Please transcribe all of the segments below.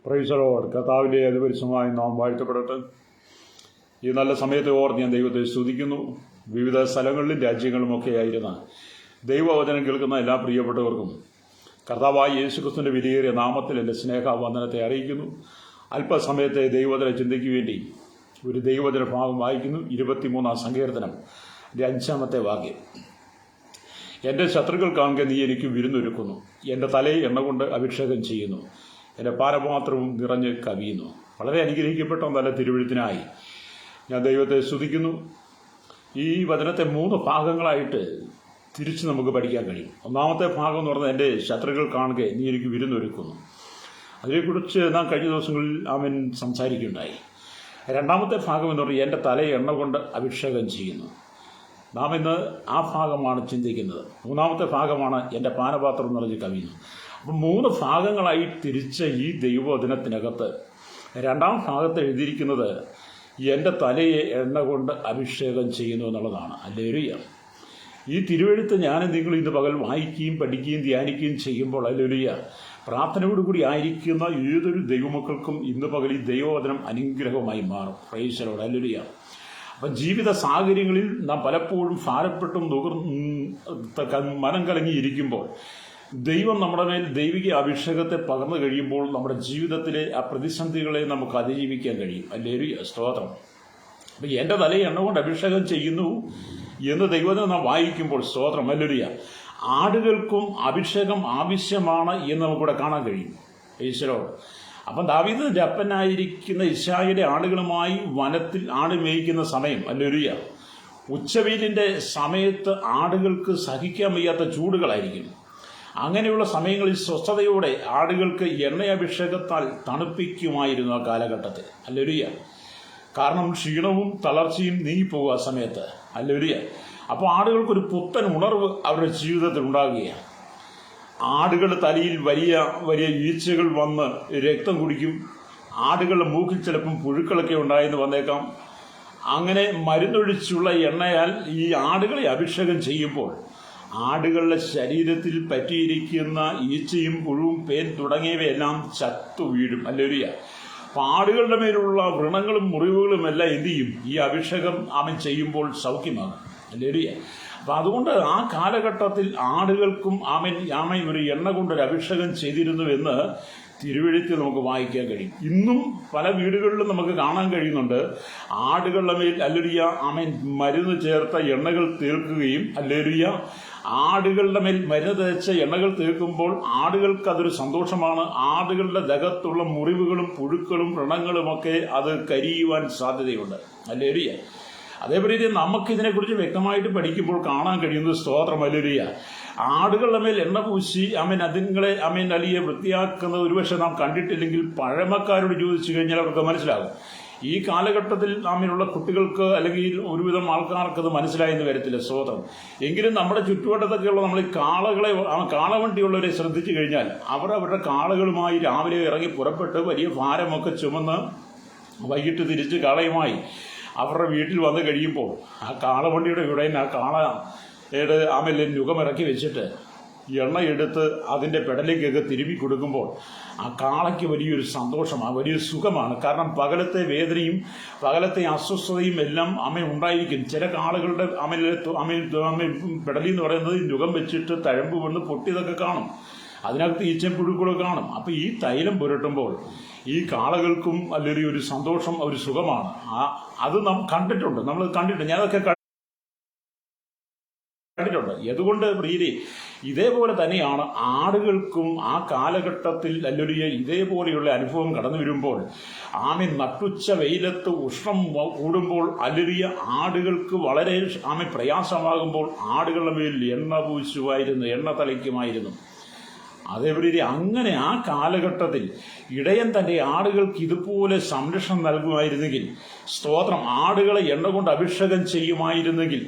Price the Lord. കർത്താവിൻ്റെ അതിപരിശുദ്ധമായ നാം വാഴ്ത്തപ്പെടട്ടെ. ഈ നല്ല സമയത്തെ ഓർത്ത് ഞാൻ ദൈവത്തെ സ്തുതിക്കുന്നു. വിവിധ സ്ഥലങ്ങളിലും രാജ്യങ്ങളുമൊക്കെ ആയിരുന്ന ദൈവവചനം കേൾക്കുന്ന എല്ലാ പ്രിയപ്പെട്ടവർക്കും കർത്താവായ യേശുക്രിസ്തുവിൻ്റെ വിലയേറിയ നാമത്തിൽ എൻ്റെ സ്നേഹവന്ദനത്തെ അറിയിക്കുന്നു. അല്പസമയത്തെ ദൈവവചന ചിന്തയ്ക്ക് വേണ്ടി ഒരു ദൈവവചന ഭാഗം വായിക്കുന്നു. 23-ാം സങ്കീർത്തനം 5-ാമത്തെ വാക്യം. എൻ്റെ ശത്രുക്കൾ കാണുക നീ എനിക്ക് വിരുന്നൊരുക്കുന്നു, എൻ്റെ തലയെ എണ്ണ കൊണ്ട് അഭിഷേകം ചെയ്യുന്നു, എൻ്റെ പാനപാത്രവും നിറഞ്ഞ് കവിയുന്നു. വളരെ അനുഗ്രഹിക്കപ്പെട്ട നല്ല തിരുവെഴുത്തിനായി ഞാൻ ദൈവത്തെ സ്തുതിക്കുന്നു. ഈ വചനത്തെ 3 ഭാഗങ്ങളായിട്ട് തിരിച്ച് നമുക്ക് പഠിക്കാൻ കഴിയും. ഒന്നാമത്തെ ഭാഗം എന്ന് പറഞ്ഞാൽ എൻ്റെ ശത്രുക്കൾ കാണുക നീ എനിക്ക് വിരുന്നൊരുക്കുന്നു. അതിനെക്കുറിച്ച് നാം കഴിഞ്ഞ ദിവസങ്ങളിൽ അവൻ സംസാരിക്കുകയുണ്ടായി. രണ്ടാമത്തെ ഭാഗം എന്ന് പറഞ്ഞാൽ എൻ്റെ തലയെ എണ്ണ കൊണ്ട് അഭിഷേകം ചെയ്യുന്നു. നാം ഇന്ന് ആ ഭാഗമാണ് ചിന്തിക്കുന്നത്. മൂന്നാമത്തെ ഭാഗമാണ് എൻ്റെ പാനപാത്രം നിറഞ്ഞ് കവിയുന്നു. അപ്പം 3 ഭാഗങ്ങളായി തിരിച്ച ഈ ദൈവവചനത്തിനകത്ത് രണ്ടാം ഭാഗത്ത് എഴുതിയിരിക്കുന്നത് എൻ്റെ തലയെ എണ്ണ കൊണ്ട് അഭിഷേകം ചെയ്യുന്നു എന്നുള്ളതാണ്. ഹല്ലേലൂയ. ഈ തിരുവെഴുത്ത് ഞാൻ നിങ്ങൾ ഇന്ന് പകൽ വായിക്കുകയും പഠിക്കുകയും ധ്യാനിക്കുകയും ചെയ്യുമ്പോൾ ഹല്ലേലൂയ പ്രാർത്ഥനയോടുകൂടി ആയിരിക്കുന്ന ഏതൊരു ദൈവമക്കൾക്കും ഇന്ന് പകൽ ഈ ദൈവവചനം അനുഗ്രഹമായി മാറും. Price the lord. ഹല്ലേലൂയ. അപ്പം ജീവിത സാഹചര്യങ്ങളിൽ നാം പലപ്പോഴും ഭാരപ്പെട്ടും മനം കലങ്ങിയിരിക്കുമ്പോൾ ദൈവം നമ്മുടെ മേൽ ദൈവിക അഭിഷേകത്തെ പകർന്നു കഴിയുമ്പോൾ നമ്മുടെ ജീവിതത്തിലെ ആ പ്രതിസന്ധികളെ നമുക്ക് അതിജീവിക്കാൻ കഴിയും. ഹല്ലേലൂയ. സ്തോത്രം. അപ്പം എൻ്റെ തലയെ എണ്ണ കൊണ്ട് അഭിഷേകം ചെയ്യുന്നു എന്ന് ദൈവത്തിനെ നാം വായിക്കുമ്പോൾ സ്തോത്രം. ഹല്ലേലൂയ. ആടുകൾക്കും അഭിഷേകം ആവശ്യമാണ് എന്ന് നമുക്കിവിടെ കാണാൻ കഴിയും. ഈശ്വരോ. അപ്പം ദാവീദിന്റെ അപ്പനായിരിക്കുന്ന ഇശായിയുടെ ആടുകളുമായി വനത്തിൽ ആട് മേയ്ക്കുന്ന സമയം, ഹല്ലേലൂയ, ഉച്ചവെയിലിൻ്റെ സമയത്ത് ആടുകൾക്ക് സഹിക്കാൻ വയ്യാത്ത ചൂടുകളായിരിക്കും. അങ്ങനെയുള്ള സമയങ്ങളിൽ സ്വസ്ഥതയോടെ ആടുകൾക്ക് എണ്ണയഭിഷേകത്താൽ തണുപ്പിക്കുമായിരുന്നു ആ കാലഘട്ടത്തിൽ. ഹല്ലേലൂയ. കാരണം ക്ഷീണവും തളർച്ചയും നീങ്ങിപ്പോകുക ആ സമയത്ത്. ഹല്ലേലൂയ. അപ്പോൾ ആടുകൾക്കൊരു പുത്തൻ ഉണർവ് അവരുടെ ജീവിതത്തിൽ ഉണ്ടാകുകയാണ്. ആടുകളുടെ തലയിൽ വലിയ വലിയ ഈച്ചകൾ വന്ന് രക്തം കുടിക്കും. ആടുകളുടെ മൂക്കിൽ ചിലപ്പം പുഴുക്കളൊക്കെ ഉണ്ടായെന്ന് വന്നേക്കാം. അങ്ങനെ മരുന്നൊഴിച്ചുള്ള എണ്ണയാൽ ഈ ആടുകളെ അഭിഷേകം ചെയ്യുമ്പോൾ ആടുകളുടെ ശരീരത്തിൽ പറ്റിയിരിക്കുന്ന ഈച്ചയും പുഴുവും പേൻ തുടങ്ങിയവയെല്ലാം ചത്തു വീഴും. ഹല്ലേലൂയ. അപ്പോൾ ആടുകളുടെ മേലുള്ള വ്രണങ്ങളും മുറിവുകളും എല്ലാം എന്ത് ചെയ്യും? ഈ അഭിഷേകം അവൻ ചെയ്യുമ്പോൾ സൗഖ്യമാകും. ഹല്ലേലൂയ. അപ്പം അതുകൊണ്ട് ആ കാലഘട്ടത്തിൽ ആടുകൾക്കും ആമൻ ഒരു എണ്ണ കൊണ്ടൊരു അഭിഷേകം ചെയ്തിരുന്നുവെന്ന് തിരുവെഴുത്തിൽ നമുക്ക് വായിക്കാൻ കഴിയും. ഇന്നും പല വീടുകളിലും നമുക്ക് കാണാൻ കഴിയുന്നുണ്ട്. ആടുകളുടെ മേൽ ഹല്ലേലൂയ ആമൻ മരുന്ന് ചേർത്ത എണ്ണകൾ തീർക്കുകയും, ഹല്ലേലൂയ, ആടുകളുടെ മേൽ മരുന്ന് തേച്ച എണ്ണകൾ തീർക്കുമ്പോൾ ആടുകൾക്ക് അതൊരു സന്തോഷമാണ്. ആടുകളുടെ ദേഹത്തുള്ള മുറിവുകളും പുഴുക്കളും വ്രണങ്ങളുമൊക്കെ അത് കരിയുവാൻ സാധ്യതയുണ്ട്. ഹല്ലേലൂയ. അതേപോലെ നമുക്കിതിനെക്കുറിച്ച് വ്യക്തമായിട്ട് പഠിക്കുമ്പോൾ കാണാൻ കഴിയുന്നത് സ്തോത്രം. ഹല്ലേലൂയ. ആടുകളുടെ മേൽ എണ്ണ പൂശി അതുങ്ങളെ അലിയെ വൃത്തിയാക്കുന്നത് ഒരുപക്ഷെ നാം കണ്ടിട്ടില്ലെങ്കിൽ പഴമക്കാരോട് ചോദിച്ചു കഴിഞ്ഞാൽ അവർക്ക് മനസ്സിലാകും. ഈ കാലഘട്ടത്തിൽ നാമിലുള്ള കുട്ടികൾക്ക് അല്ലെങ്കിൽ ഒരുവിധം ആൾക്കാർക്ക് അത് മനസ്സിലായെന്ന് വരത്തില്ല. സ്തോത്രം. എങ്കിലും നമ്മുടെ ചുറ്റുവട്ടത്തൊക്കെയുള്ള നമ്മൾ ഈ കാളവണ്ടിയുള്ളവരെ ശ്രദ്ധിച്ചു കഴിഞ്ഞാൽ അവരുടെ കാളകളുമായി രാവിലെ ഇറങ്ങി പുറപ്പെട്ട് വലിയ ഭാരമൊക്കെ ചുമന്ന് വൈകിട്ട് തിരിച്ച് കാളയുമായി അവരുടെ വീട്ടിൽ വന്നു കഴിയുമ്പോൾ ആ കാളവണ്ടിയുടെ ഇടയിൽ ആ കാളയുടെ നുഖമിറക്കി വെച്ചിട്ട് എണ്ണ എടുത്ത് അതിൻ്റെ പെടലേക്കൊക്കെ തിരുമ്മി കൊടുക്കുമ്പോൾ ആ കാളയ്ക്ക് വലിയൊരു സന്തോഷമാണ്, വലിയൊരു സുഖമാണ്. കാരണം പകലത്തെ വേദനയും പകലത്തെ അസ്വസ്ഥതയും എല്ലാം ഉണ്ടായിരിക്കും. ചില കാളുകളുടെ പെടലി എന്ന് പറയുന്നത് നുഖം വെച്ചിട്ട് തഴമ്പ് വന്ന് പൊട്ടിയതൊക്കെ കാണും. അതിനകത്ത് ഈച്ചയും പുഴുക്കളൊക്കെ കാണും. അപ്പം ഈ തൈലം പുരട്ടുമ്പോൾ ഈ കാളകൾക്കും അല്ലെങ്കിൽ ഒരു സന്തോഷം, ഒരു സുഖമാണ്. അത് നാം കണ്ടിട്ടുണ്ട്, നമ്മൾ കണ്ടിട്ടുണ്ട്, ഞാനതൊക്കെ കണ്ടിട്ടുണ്ട്. അതുകൊണ്ട് പ്രിയരെ, ഇതേപോലെ തന്നെയാണ് ആടുകൾക്കും ആ കാലഘട്ടത്തിൽ ഹല്ലേലൂയ ഇതേപോലെയുള്ള അനുഭവം കടന്നു വരുമ്പോൾ നട്ടുച്ച വെയിലത്ത് ഉഷ്ണം കൂടുമ്പോൾ ഹല്ലേലൂയ ആടുകൾക്ക് വളരെ പ്രയാസമാകുമ്പോൾ ആടുകളുടെ മേൽ എണ്ണ പൂശുമായിരുന്നു, എണ്ണ തളിക്കുമായിരുന്നു. അതേപോലെ അങ്ങനെ ആ കാലഘട്ടത്തിൽ ഇടയൻ തൻ്റെ ആടുകൾക്ക് ഇതുപോലെ സംരക്ഷണം നൽകുമായിരുന്നെങ്കിൽ, സ്തോത്രം, ആടുകളെ എണ്ണ കൊണ്ട് അഭിഷേകം ചെയ്യുമായിരുന്നെങ്കിൽ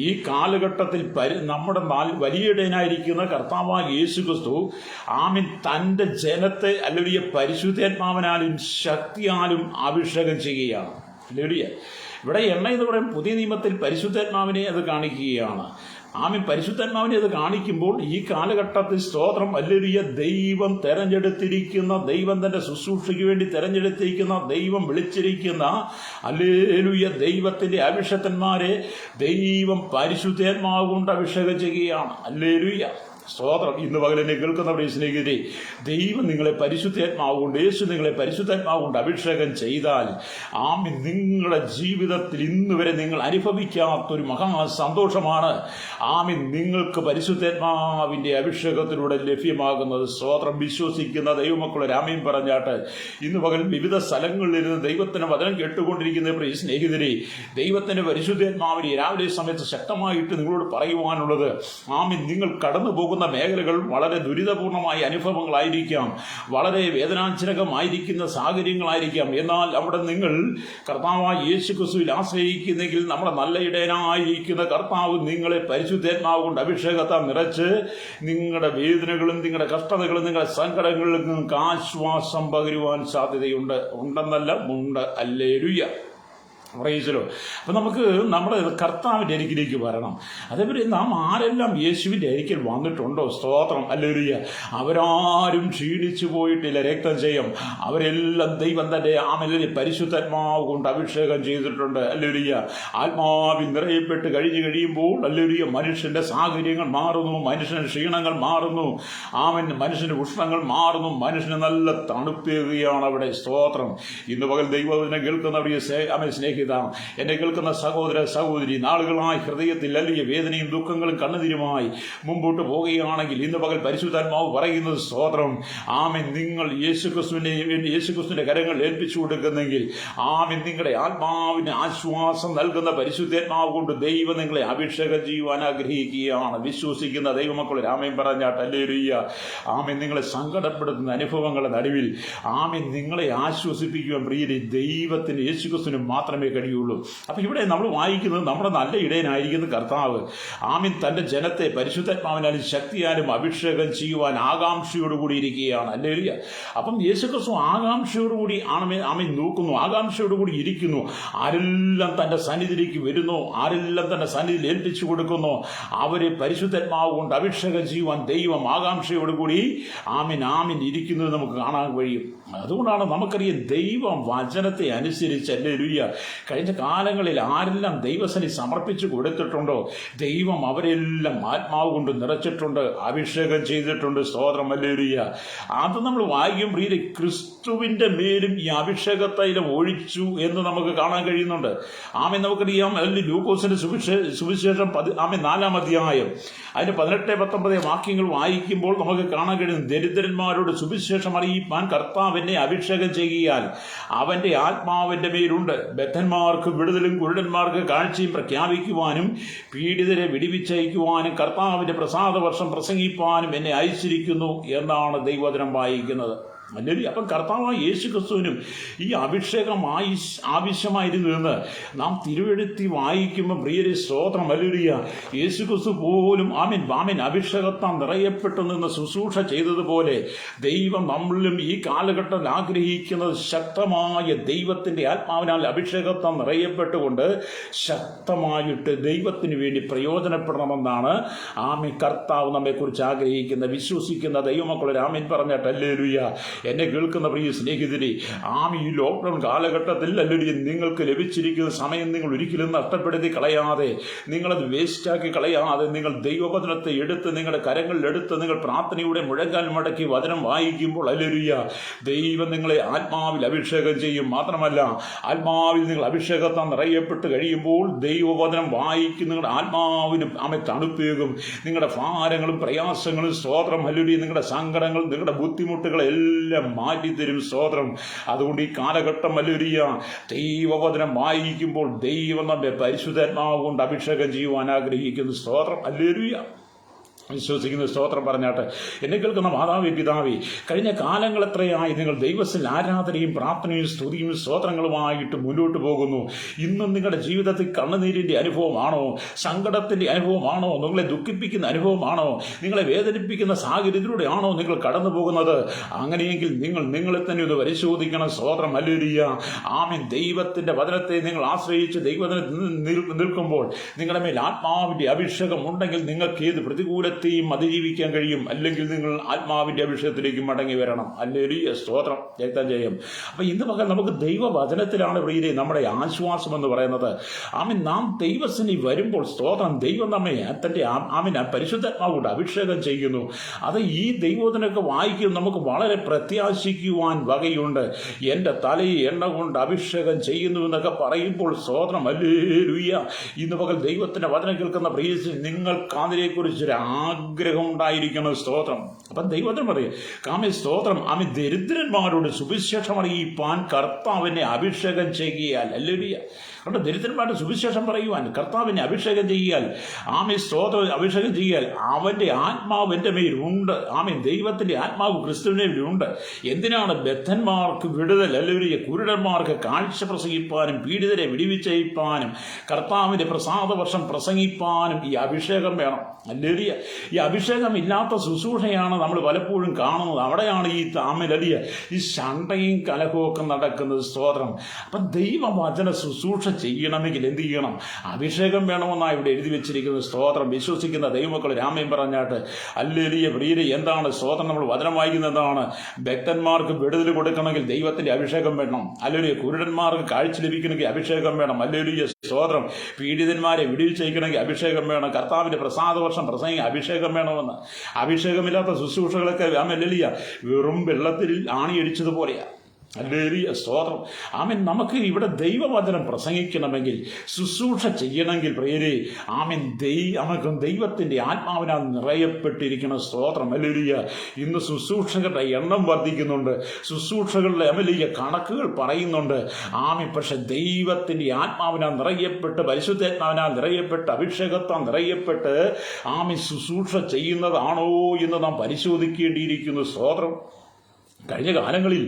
ഈ കാലഘട്ടത്തിൽ നമ്മുടെ വലിയ ഇടയനായിരിക്കുന്ന കർത്താവായ യേശുക്രിസ്തു തൻ്റെ ജനത്തെ അല്ലെങ്കിൽ പരിശുദ്ധാത്മാവിനാലും ശക്തിയാലും അഭിഷേകം ചെയ്യുകയാണ്. ഹല്ലേലൂയ. ഇവിടെ എണ്ണ എന്ന് പറയുമ്പോൾ പുതിയ നിയമത്തിൽ പരിശുദ്ധാത്മാവിനെ അത് കാണിക്കുകയാണ്. ആമേൻ. പരിശുദ്ധാത്മാവിനെ അത് കാണിക്കുമ്പോൾ ഈ കാലഘട്ടത്തിൽ സ്തോത്രം ഹല്ലേലൂയ, ദൈവം തെരഞ്ഞെടുത്തിരിക്കുന്ന, ദൈവം തന്റെ ശുശ്രൂഷയ്ക്ക് വേണ്ടി തെരഞ്ഞെടുത്തിരിക്കുന്ന, ദൈവം വിളിച്ചിരിക്കുന്ന ഹല്ലേലൂയ ദൈവത്തിന്റെ അഭിഷക്തന്മാരെ ദൈവം പരിശുദ്ധാത്മാവ് കൊണ്ട് അഭിഷേകം ചെയ്യുകയാണ്. ഹല്ലേലൂയ സ്തോത്രം. ഇന്ന് പകൽ എന്നെ കേൾക്കുന്നവരെ സ്നേഹിതരെ, ദൈവം നിങ്ങളെ പരിശുദ്ധാത്മാവ് കൊണ്ട്, യേശു നിങ്ങളെ പരിശുദ്ധാത്മാവ് കൊണ്ട് അഭിഷേകം ചെയ്താൽ ആമേൻ, നിങ്ങളുടെ ജീവിതത്തിൽ ഇന്ന് വരെ നിങ്ങൾ അനുഭവിക്കാത്തൊരു മഹാ സന്തോഷമാണ് ആമേൻ നിങ്ങൾക്ക് പരിശുദ്ധാത്മാവിന്റെ അഭിഷേകത്തിലൂടെ ലഭ്യമാകുന്നത്. സ്തോത്രം. വിശ്വസിക്കുന്ന ദൈവമക്കളെ ആമേൻ പറഞ്ഞാട്ട് ഇന്ന് പകൽ വിവിധ സ്ഥലങ്ങളിലിരുന്ന് ദൈവത്തിന്റെ വചനം കേട്ടുകൊണ്ടിരിക്കുന്ന പ്രിയ സ്നേഹിതരെ, ദൈവത്തിന്റെ പരിശുദ്ധാത്മാവിനെ രാവിലെ സമയത്ത് ശക്തമായിട്ട് നിങ്ങളോട് പറയുവാനുള്ളത്, ആമേൻ, നിങ്ങൾ കടന്നു പോകുന്ന മേഖലകൾ വളരെ ദുരിതപൂർണമായ അനുഭവങ്ങളായിരിക്കാം, വളരെ വേദനാജനകമായിരിക്കുന്ന സാഹചര്യങ്ങളായിരിക്കാം. എന്നാൽ അവിടെ നിങ്ങൾ കർത്താവായ യേശു ക്രിസ്തുവിൽ ആശ്രയിക്കുന്നെങ്കിൽ നമ്മുടെ നല്ല ഇടയനായിരിക്കുന്ന കർത്താവ് നിങ്ങളെ പരിശുദ്ധാത്മാവ് കൊണ്ട് അഭിഷേകത്താൽ നിറച്ച് നിങ്ങളുടെ വേദനകളും നിങ്ങളുടെ കഷ്ടതകളും നിങ്ങളുടെ സങ്കടങ്ങളിലും നിങ്ങൾക്ക് ആശ്വാസം പകരുവാൻ സാധ്യതയുണ്ട്. ഉണ്ടെന്നല്ല, ഉണ്ട്. ഹല്ലേലൂയ. പ്രൈസലോ. അപ്പം നമുക്ക് നമ്മുടെ കർത്താവിൻ്റെ അരികിലേക്ക് വരണം. അതേപോലെ നാം ആരെല്ലാം യേശുവിൻ്റെ അരികിൽ വന്നിട്ടുണ്ടോ, സ്തോത്രം ഹല്ലേലൂയ, അവരാരും ക്ഷീണിച്ചു പോയിട്ടില്ല. രക്തം ചെയ്യും അവരെല്ലാം ദൈവം തൻ്റെ പരിശുദ്ധാത്മാവ് കൊണ്ട് അഭിഷേകം ചെയ്തിട്ടുണ്ട്. ഹല്ലേലൂയ. ആത്മാവിൽ നിറയപ്പെട്ട് കഴിയുമ്പോൾ ഹല്ലേലൂയ മനുഷ്യൻ്റെ സാഹചര്യങ്ങൾ മാറുന്നു, മനുഷ്യൻ്റെ ക്ഷീണങ്ങൾ മാറുന്നു, മനുഷ്യൻ്റെ ഉഷ്ണങ്ങൾ മാറുന്നു, മനുഷ്യന് നല്ല തണുപ്പേകുകയാണ് അവിടെ. സ്തോത്രം. ഇന്ന് പകൽ ദൈവത്തിനെ കേൾക്കുന്നവരെ സ്നേഹിത, എന്നെ കേൾക്കുന്ന സഹോദര സഹോദരി, നാളുകളായി ഹൃദയത്തിൽ വലിയ വേദനയും ദുഃഖങ്ങളും കണ്ണുതിരുമായി മുമ്പോട്ട് പോവുകയാണെങ്കിൽ ഇന്ന് പകൽ പരിശുദ്ധാത്മാവ് പറയുന്നത്, സ്തോത്രം, ആമേൻ, നിങ്ങൾ യേശുക്രിസ്തുവിന്റെ കരങ്ങൾ ഏൽപ്പിച്ചു കൊടുക്കുന്നെങ്കിൽ ആമേൻ, നിങ്ങളുടെ ആത്മാവിന് ആശ്വാസം നൽകുന്ന പരിശുദ്ധാത്മാവ് കൊണ്ട് ദൈവം നിങ്ങളെ അഭിഷേകം ചെയ്യുവാൻ ആഗ്രഹിക്കുകയാണ്. വിശ്വസിക്കുന്ന ദൈവമക്കളെ ആമേൻ പറഞ്ഞാട്ട് ഹല്ലേലൂയ. ആമേൻ. നിങ്ങളെ സങ്കടപ്പെടുത്തുന്ന അനുഭവങ്ങളുടെ നടുവിൽ ആമേൻ നിങ്ങളെ ആശ്വസിപ്പിക്കുവാൻ പ്രിയരെ ദൈവത്തിന് യേശുക്രിസ്തുവിന് മാത്രമേ കഴിയുള്ളൂ. അപ്പം ഇവിടെ നമ്മൾ വായിക്കുന്നത് നമ്മുടെ നല്ല ഇടയനായിരിക്കുന്ന കർത്താവ് ആമീൻ തൻ്റെ ജനത്തെ പരിശുദ്ധാത്മാവിനാലും ശക്തിയാലും അഭിഷേകം ചെയ്യുവാൻ ആകാംക്ഷയോടുകൂടി ഇരിക്കുകയാണ്. ഹല്ലേലൂയ. അപ്പം യേശുക്രിസ്തു ആകാംക്ഷയോടുകൂടി ആമീൻ നോക്കുന്നു, ആകാംക്ഷയോടുകൂടി ഇരിക്കുന്നു. ആരെല്ലാം തൻ്റെ സന്നിധിയിലേക്ക് വരുന്നു, ആരെല്ലാം തൻ്റെ സന്നിധിയിൽ ഏൽപ്പിച്ചു കൊടുക്കുന്നു, അവരെ പരിശുദ്ധാത്മാവ് കൊണ്ട് അഭിഷേകം ചെയ്യുവാൻ ദൈവം ആകാംക്ഷയോടുകൂടി ആമീൻ ഇരിക്കുന്നത് നമുക്ക് കാണാൻ കഴിയും. അതുകൊണ്ടാണ് നമുക്കറിയാം ദൈവം വചനത്തെ അനുസരിച്ച് ഹല്ലേലൂയ കഴിഞ്ഞ കാലങ്ങളിൽ ആരെല്ലാം ദൈവസന്നിധി സമർപ്പിച്ചു കൊടുത്തിട്ടുണ്ടോ ദൈവം അവരെല്ലാം ആത്മാവ് കൊണ്ട് നിറച്ചിട്ടുണ്ട്, അഭിഷേകം ചെയ്തിട്ടുണ്ട്. സ്തോത്രം. ഹല്ലേലൂയ. അത് നമ്മൾ വായിക്കും പ്രിയരെ, ക്രിസ്തുവിന്റെ മേലും ഈ അഭിഷേക തൈലം ഒഴിച്ചു എന്ന് നമുക്ക് കാണാൻ കഴിയുന്നുണ്ട്. ആമേൻ. നമുക്കറിയാം ലൂക്കോസിന്റെ സുവിശേഷം 4-ാം അധ്യായം അതിന്റെ 18-19 വാക്യങ്ങൾ വായിക്കുമ്പോൾ നമുക്ക് കാണാൻ കഴിയുന്നു, ദരിദ്രന്മാരോട് സുവിശേഷം അറിയിപ്പാൻ കർത്താവിനെ അഭിഷേകം ചെയ്യാൻ അവന്റെ ആത്മാവിന്റെ മേലുണ്ട്. ബദ്ധന്മാർക്ക് വിടുതലും കുരുടന്മാർക്ക് കാഴ്ചയും പ്രഖ്യാപിക്കുവാനും പീഡിതരെ വിടിവിച്ചയക്കുവാനും കർത്താവിന്റെ പ്രസാദവർഷം പ്രസംഗിപ്പാനും എന്നെ അയച്ചിരിക്കുന്നു എന്നാണ് ദൈവവചനം വായിക്കുന്നത്. അല്ലെങ്കിൽ അപ്പം കർത്താവായ യേശു ക്രിസ്തുവിനും ഈ അഭിഷേകം ആവശ്യമായിരുന്നു എന്ന് നാം തിരുവെഴുത്തി വായിക്കുമ്പോൾ പ്രിയരെ സ്തോത്രം. ഹല്ലേലൂയ. യേശു ക്രിസ്തു പോലും ആമേൻ അഭിഷേകത്താൽ നിറയപ്പെട്ടു നിന്ന് ശുശ്രൂഷ ചെയ്തതുപോലെ ദൈവം നമ്മളിലും ഈ കാലഘട്ടത്തിൽ ആഗ്രഹിക്കുന്നത് ശക്തമായ ദൈവത്തിന്റെ ആത്മാവിനാൽ അഭിഷേകത്താൽ നിറയപ്പെട്ടുകൊണ്ട് ശക്തമായിട്ട് ദൈവത്തിന് വേണ്ടി പ്രയോജനപ്പെടണമെന്നാണ് ആമേൻ കർത്താവ് നമ്മെക്കുറിച്ച് ആഗ്രഹിക്കുന്ന വിശ്വസിക്കുന്ന ദൈവമക്കളെ ആമേൻ പറഞ്ഞിട്ട് ഹല്ലേലൂയ. എന്നെ കേൾക്കുന്ന പ്രിയ സ്നേഹിതരെ, ഈ ലോക്ക്ഡൌൺ കാലഘട്ടത്തിൽ അല്ലെങ്കിൽ നിങ്ങൾക്ക് ലഭിച്ചിരിക്കുന്ന സമയം നിങ്ങൾ ഒരിക്കലും നഷ്ടപ്പെടുത്തി കളയാതെ, നിങ്ങളത് വേസ്റ്റാക്കി കളയാതെ, നിങ്ങൾ ദൈവവചനത്തെ എടുത്ത് നിങ്ങളുടെ കരങ്ങളിലെടുത്ത് നിങ്ങൾ പ്രാർത്ഥനയുടെ മുഴങ്കാൽ മടക്കി വചനം വായിക്കുമ്പോൾ ഹല്ലേലൂയ ദൈവം നിങ്ങളെ ആത്മാവിൽ അഭിഷേകം ചെയ്യും. മാത്രമല്ല ആത്മാവിൽ നിങ്ങൾ അഭിഷേകത്താൽ നിറയപ്പെട്ട് കഴിയുമ്പോൾ ദൈവവചനം വായിക്കും നിങ്ങളുടെ ആത്മാവിനും തണുപ്പേകും. നിങ്ങളുടെ ഭാരങ്ങളും പ്രയാസങ്ങളും സ്തോത്രം ഹല്ലേലൂയ നിങ്ങളുടെ സങ്കടങ്ങൾ നിങ്ങളുടെ ബുദ്ധിമുട്ടുകൾ എല്ലാം മാറ്റിത്തരും. സ്തോത്രം. അതുകൊണ്ട് ഈ കാലഘട്ടം ഹല്ലേലൂയ ദൈവവചനം വായിക്കുമ്പോൾ ദൈവം നമ്മെ പരിശുദ്ധാത്മാവ് കൊണ്ട് അഭിഷേകം ചെയ്യുവാൻ ആഗ്രഹിക്കുന്നു. സ്തോത്രം. ഹല്ലേലൂയ. വിശ്വസിക്കുന്ന സ്തോത്രം പറഞ്ഞാട്ട്. എന്നെ കേൾക്കുന്ന മാതാവി പിതാവി, കഴിഞ്ഞ കാലങ്ങൾ എത്രയായി നിങ്ങൾ ദൈവത്തിൽ ആരാധനയും പ്രാർത്ഥനയും സ്തുതിയും സ്തോത്രങ്ങളുമായിട്ട് മുന്നോട്ട് പോകുന്നു. ഇന്നും നിങ്ങളുടെ ജീവിതത്തിൽ കണ്ണുനീരിൻ്റെ അനുഭവമാണോ, സങ്കടത്തിൻ്റെ അനുഭവമാണോ, നിങ്ങളെ ദുഃഖിപ്പിക്കുന്ന അനുഭവമാണോ, നിങ്ങളെ വേദനിപ്പിക്കുന്ന സാഹചര്യത്തിലൂടെയാണോ നിങ്ങൾ കടന്നു പോകുന്നത്? അങ്ങനെയെങ്കിൽ നിങ്ങൾ നിങ്ങളെ തന്നെ ഒന്ന് പരിശോധിക്കണം. സ്തോത്രം, ഹല്ലേലൂയ, ആമേൻ. ദൈവത്തിൻ്റെ വചനത്തെ നിങ്ങൾ ആശ്രയിച്ച് ദൈവത്തിന് നിൽക്കുമ്പോൾ നിങ്ങളുടെ മേൽ ആത്മാവിൻ്റെ അഭിഷേകം ഉണ്ടെങ്കിൽ നിങ്ങൾക്ക് ഏത് പ്രതികൂലത്തെയും അതിജീവിക്കാൻ കഴിയും. അല്ലെങ്കിൽ നിങ്ങൾ ആത്മാവിൻ്റെ അഭിഷേകത്തിലേക്ക് മടങ്ങി വരണം. ഹല്ലേലൂയ, സ്തോത്രം, ജയം. അപ്പം ഇന്ന് പകൽ നമുക്ക് ദൈവവചനത്തിലാണ് പ്രിയരെ നമ്മുടെ ആശ്വാസം എന്ന് പറയുന്നത്. ആമേൻ. നാം ദൈവസന്നിധി വരുമ്പോൾ സ്തോത്രം, ദൈവം നമ്മെ തൻ്റെ പരിശുദ്ധാത്മാവ് കൊണ്ട് അഭിഷേകം ചെയ്യുന്നു. അത് ഈ ദൈവത്തിനൊക്കെ വായിക്കും നമുക്ക് വളരെ പ്രത്യാശിക്കുവാൻ വകയുണ്ട്. എൻ്റെ തലയിൽ എണ്ണ കൊണ്ട് അഭിഷേകം ചെയ്യുന്നു എന്നൊക്കെ പറയുമ്പോൾ സ്തോത്രം, ഹല്ലേലൂയ. ഇന്ന് പകൽ ദൈവത്തിൻ്റെ വചനം കേൾക്കുന്ന പ്രിയ നിങ്ങൾക്ക് അതിനെക്കുറിച്ചൊരു ആഗ്രഹം ഉണ്ടായിരിക്കണം. സ്തോത്രം. അപ്പം ദൈവത്തിന് പറയും സ്തോത്രം, ദരിദ്രന്മാരോട് സുവിശേഷം അറിയിപ്പാൻ കർത്താവിനെ അഭിഷേകം ചെയ്യുകയാൽ. ഹല്ലേലൂയ. കണ്ടോ, ദരിദ്രന്മാരുടെ സുവിശേഷം പറയുവാൻ കർത്താവിനെ അഭിഷേകം ചെയ്യാൽ, സ്തോത്രം, അഭിഷേകം ചെയ്യാൽ അവൻ്റെ ആത്മാവ് എൻ്റെ മേലുണ്ട്. ദൈവത്തിൻ്റെ ആത്മാവ് ക്രിസ്തുവിനെ മേലുണ്ട്. എന്തിനാണ്? ബദ്ധന്മാർക്ക് വിടുതൽ, ഹല്ലേലൂയ, കുരുടന്മാർക്ക് കാഴ്ച പ്രസംഗിപ്പാനും പീഡിതരെ വിടുവിച്ചയപ്പാനും കർത്താവിൻ്റെ പ്രസാദവർഷം പ്രസംഗിപ്പാനും ഈ അഭിഷേകം വേണം. ഹല്ലേലൂയ. ഈ അഭിഷേകം ഇല്ലാത്ത ശുശ്രൂഷയാണ് നമ്മൾ പലപ്പോഴും കാണുന്നത്. അവിടെയാണ് ഈ ശണ്ടയും കലഹവും ഒക്കെ നടക്കുന്നത്. സ്തോത്രം. അപ്പം ദൈവവചന ശുശ്രൂഷ ചെയ്യണമെങ്കിൽ എന്ത് ചെയ്യണം? അഭിഷേകം വേണമെന്നാണ് ഇവിടെ എഴുതി വെച്ചിരിക്കുന്നത്. സ്തോത്രം. വിശ്വസിക്കുന്ന ദൈവമക്കൾ രാമയും പറഞ്ഞാട്ട് ഹല്ലേലൂയ. പ്രിയരെ, എന്താണ് സ്തോത്രം? നമ്മൾ വചനം വായിക്കുന്നത് എന്താണ്? ഭക്തന്മാർക്ക് വിടുതൽ കൊടുക്കണമെങ്കിൽ ദൈവത്തിന്റെ അഭിഷേകം വേണം. ഹല്ലേലൂയ. കുരുടന്മാർക്ക് കാഴ്ച ലഭിക്കണമെങ്കിൽ അഭിഷേകം വേണം. ഹല്ലേലൂയ, സ്തോത്രം. പീഡിതന്മാരെ വിടുവിച്ചയക്കണമെങ്കിൽ അഭിഷേകം വേണം. കർത്താവിന്റെ പ്രസാദവർഷം പ്രസംഗിക്കാൻ അഭിഷേകം വേണമെന്ന്. അഭിഷേകമില്ലാത്ത ശുശ്രൂഷകളൊക്കെ ഹല്ലേലൂയ വെറും വെള്ളത്തിൽ ആണിയടിച്ചതുപോലെയാണ്. ഹല്ലേലൂയ, സ്തോത്രം. നമുക്ക് ഇവിടെ ദൈവവചനം പ്രസംഗിക്കണമെങ്കിൽ, ശുശ്രൂഷ ചെയ്യണമെങ്കിൽ പ്രിയരെ, നമുക്ക് ദൈവത്തിൻ്റെ ആത്മാവിനാൽ നിറയപ്പെട്ടിരിക്കണം. സ്തോത്രം, ഹല്ലേലൂയ. ഇന്ന് ശുശ്രൂഷകരുടെ എണ്ണം വർദ്ധിക്കുന്നുണ്ട്, ശുശ്രൂഷകളുടെ ഹല്ലേലൂയ കണക്കുകൾ പറയുന്നുണ്ട്. പക്ഷെ ദൈവത്തിൻ്റെ ആത്മാവിനാൽ നിറയപ്പെട്ട്, പരിശുദ്ധാത്മാവിനാൽ നിറയപ്പെട്ട്, അഭിഷേകത്താൽ നിറയപ്പെട്ട് ശുശ്രൂഷ ചെയ്യുന്നതാണോ എന്ന് നാം പരിശോധിക്കേണ്ടിയിരിക്കുന്നു. സ്തോത്രം. കഴിഞ്ഞ കാലങ്ങളിൽ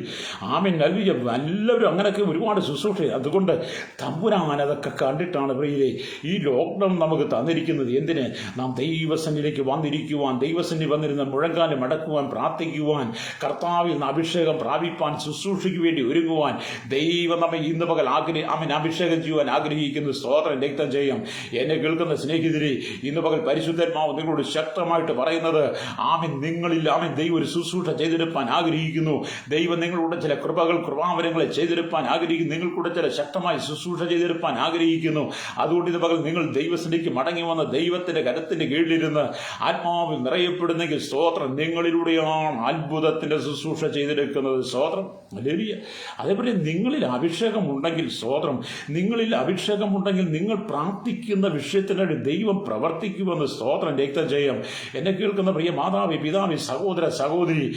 നൽകിയ എല്ലാവരും അങ്ങനെയൊക്കെ ഒരുപാട് ശുശ്രൂഷ. അതുകൊണ്ട് തമ്പുരാൻ അതൊക്കെ കണ്ടിട്ടാണ് പ്രിയരെ ഈ ലോക്ക്ഡൗൺ നമുക്ക് തന്നിരിക്കുന്നത്. എന്തിന്? നാം ദൈവസന്നിധിയിലേക്ക് വന്നിരിക്കുവാൻ, ദൈവസന്നിധി വന്നിരുന്ന മുഴങ്കാലം മടക്കുവാൻ, പ്രാർത്ഥിക്കുവാൻ, കർത്താവിൽ നിന്ന് അഭിഷേകം പ്രാപിപ്പാൻ, ശുശ്രൂഷയ്ക്ക് വേണ്ടി ഒരുങ്ങുവാൻ ദൈവം നമ്മെ ഇന്ന് പകൽ അഭിഷേകം ചെയ്യുവാൻ ആഗ്രഹിക്കുന്നു. സ്തോത്രം, രക്തം ചെയ്യാം. എന്നെ കേൾക്കുന്ന സ്നേഹിതരെ, ഇന്ന് പകൽ പരിശുദ്ധാത്മാവ് നിങ്ങളോട് ശക്തമായിട്ട് പറയുന്നത് നിങ്ങളിൽ ദൈവം ഒരു ശുശ്രൂഷ ചെയ്തെടുപ്പാൻ ആഗ്രഹിക്കുന്നു. ദൈവം നിങ്ങളുടെ ചില കൃപാവരങ്ങളെ ചെയ്തെടുപ്പാൻ ആഗ്രഹിക്കുന്നു. നിങ്ങൾക്കൂടെ ചില ശക്തമായ ശുശ്രൂഷ ചെയ്തെടുപ്പാൻ ആഗ്രഹിക്കുന്നു. അതുകൊണ്ട് ഇത് പകൽ നിങ്ങൾ ദൈവസന്നിധിക്ക് മടങ്ങി വന്ന ദൈവത്തിന്റെ കരത്തിന്റെ കീഴിലിരുന്ന് ആത്മാവിൽ നിറയപ്പെടുന്നെങ്കിൽ സ്തോത്രം, നിങ്ങളിലൂടെയാണ് അത്ഭുതത്തിന്റെ ശുശ്രൂഷ ചെയ്തെടുക്കുന്നത്. സ്തോത്രം, ഹല്ലേലൂയ. അതേപോലെ നിങ്ങളിൽ അഭിഷേകം ഉണ്ടെങ്കിൽ, സ്തോത്രം, നിങ്ങളിൽ അഭിഷേകമുണ്ടെങ്കിൽ നിങ്ങൾ പ്രാർത്ഥിക്കുന്ന വിഷയത്തിനായി ദൈവം പ്രവർത്തിക്കുമെന്ന്. സ്തോത്രം, രക്തം ചെയ്യാം. എന്നെ കേൾക്കുന്ന പ്രിയ മാതാവി, പിതാവി, സഹോദര, സഹോദരി,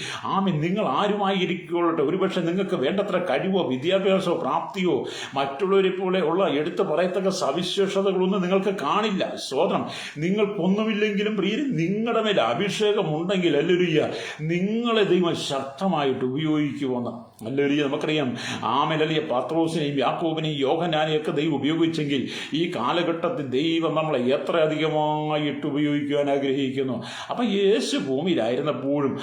നിങ്ങൾ ആരുമായിരിക്കൊള്ളട്ടെ, ഒരുപക്ഷെ നിങ്ങൾക്ക് വേണ്ടത്ര കഴിവോ വിദ്യാഭ്യാസമോ പ്രാപ്തിയോ മറ്റുള്ളവരെ പോലെ ഉള്ള എടുത്തു പറയത്തക്ക സവിശേഷതകളൊന്നും നിങ്ങൾക്ക് കാണില്ല. സ്തോത്രം. നിങ്ങൾക്കൊന്നുമില്ലെങ്കിലും പ്രിയരെ, നിങ്ങളുടെ മേൽ അഭിഷേകം ഉണ്ടെങ്കിൽ ഹല്ലേലൂയ നിങ്ങളെ ദൈവം ശക്തമായിട്ട് ഉപയോഗിക്കുമെന്ന്. ഹല്ലേലൂയ. നമുക്കറിയാം ഹല്ലേലൂയ പത്രോസിനെയും യാക്കോബിനെയും യോഹന്നാനെയും ഒക്കെ ദൈവം ഉപയോഗിച്ചെങ്കിൽ ഈ കാലഘട്ടത്തിൽ ദൈവം നമ്മളെ എത്ര അധികമായിട്ട് ഉപയോഗിക്കുവാൻ ആഗ്രഹിക്കുന്നു. അപ്പം യേശു ഭൂമിയിലായിരുന്നപ്പോഴും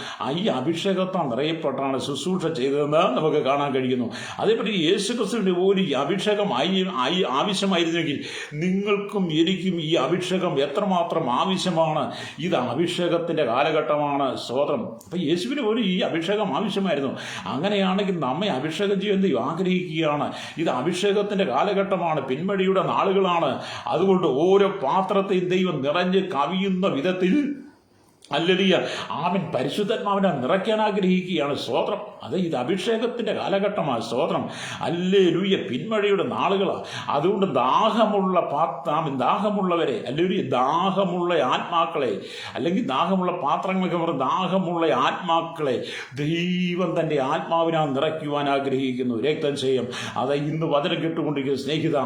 ഈ അഭിഷേകത്താൽ നിറയപ്പെട്ടാണ് ശുശ്രൂഷ ചെയ്തതെന്ന് നമുക്ക് കാണാൻ കഴിയുന്നു. അതേപറ്റി യേശു ക്രിസ്തുവിന്റെ പോലും ഈ അഭിഷേകം ആവശ്യമായിരുന്നെങ്കിൽ നിങ്ങൾക്കും എനിക്കും ഈ അഭിഷേകം എത്രമാത്രം ആവശ്യമാണ്. ഇത് അഭിഷേകത്തിന്റെ കാലഘട്ടമാണ്. സ്തോത്രം. അപ്പം യേശുവിന് പോലും ഈ അഭിഷേകം ആവശ്യമായിരുന്നു. അങ്ങനെയാണെങ്കിൽ നമ്മെ അഭിഷേകം ചെയ്യാൻ ദൈവം ആഗ്രഹിക്കുകയാണ്. ഇത് അഭിഷേകത്തിന്റെ കാലഘട്ടമാണ്, പിന്മഴിയുടെ നാളുകളാണ്. അതുകൊണ്ട് ഓരോ പാത്രത്തെയും ദൈവം നിറഞ്ഞ് കവിയുന്ന വിധത്തിൽ ഹല്ലേലൂയ പരിശുദ്ധാത്മാവിനെ നിറയ്ക്കാൻ ആഗ്രഹിക്കുകയാണ്. സ്തോത്രം. ഇത് അഭിഷേകത്തിന്റെ കാലഘട്ടമാണ്. സ്തോത്രം, ഹല്ലേലൂയ. പിന്മഴയുടെ നാളുകളാണ്. അതുകൊണ്ട് ദാഹമുള്ളവരെ, ഹല്ലേലൂയ, ദാഹമുള്ള ആത്മാക്കളെ, അല്ലെങ്കിൽ ദാഹമുള്ള പാത്രങ്ങളൊക്കെ പറഞ്ഞ് ദാഹമുള്ള ആത്മാക്കളെ ദൈവം തന്റെ ആത്മാവിനാൽ നിറയ്ക്കുവാൻ ആഗ്രഹിക്കുന്നു. രക്തം ചെയ്യും. ഇന്ന് വചനം കേട്ടുകൊണ്ടിരിക്കുന്ന സ്നേഹിത,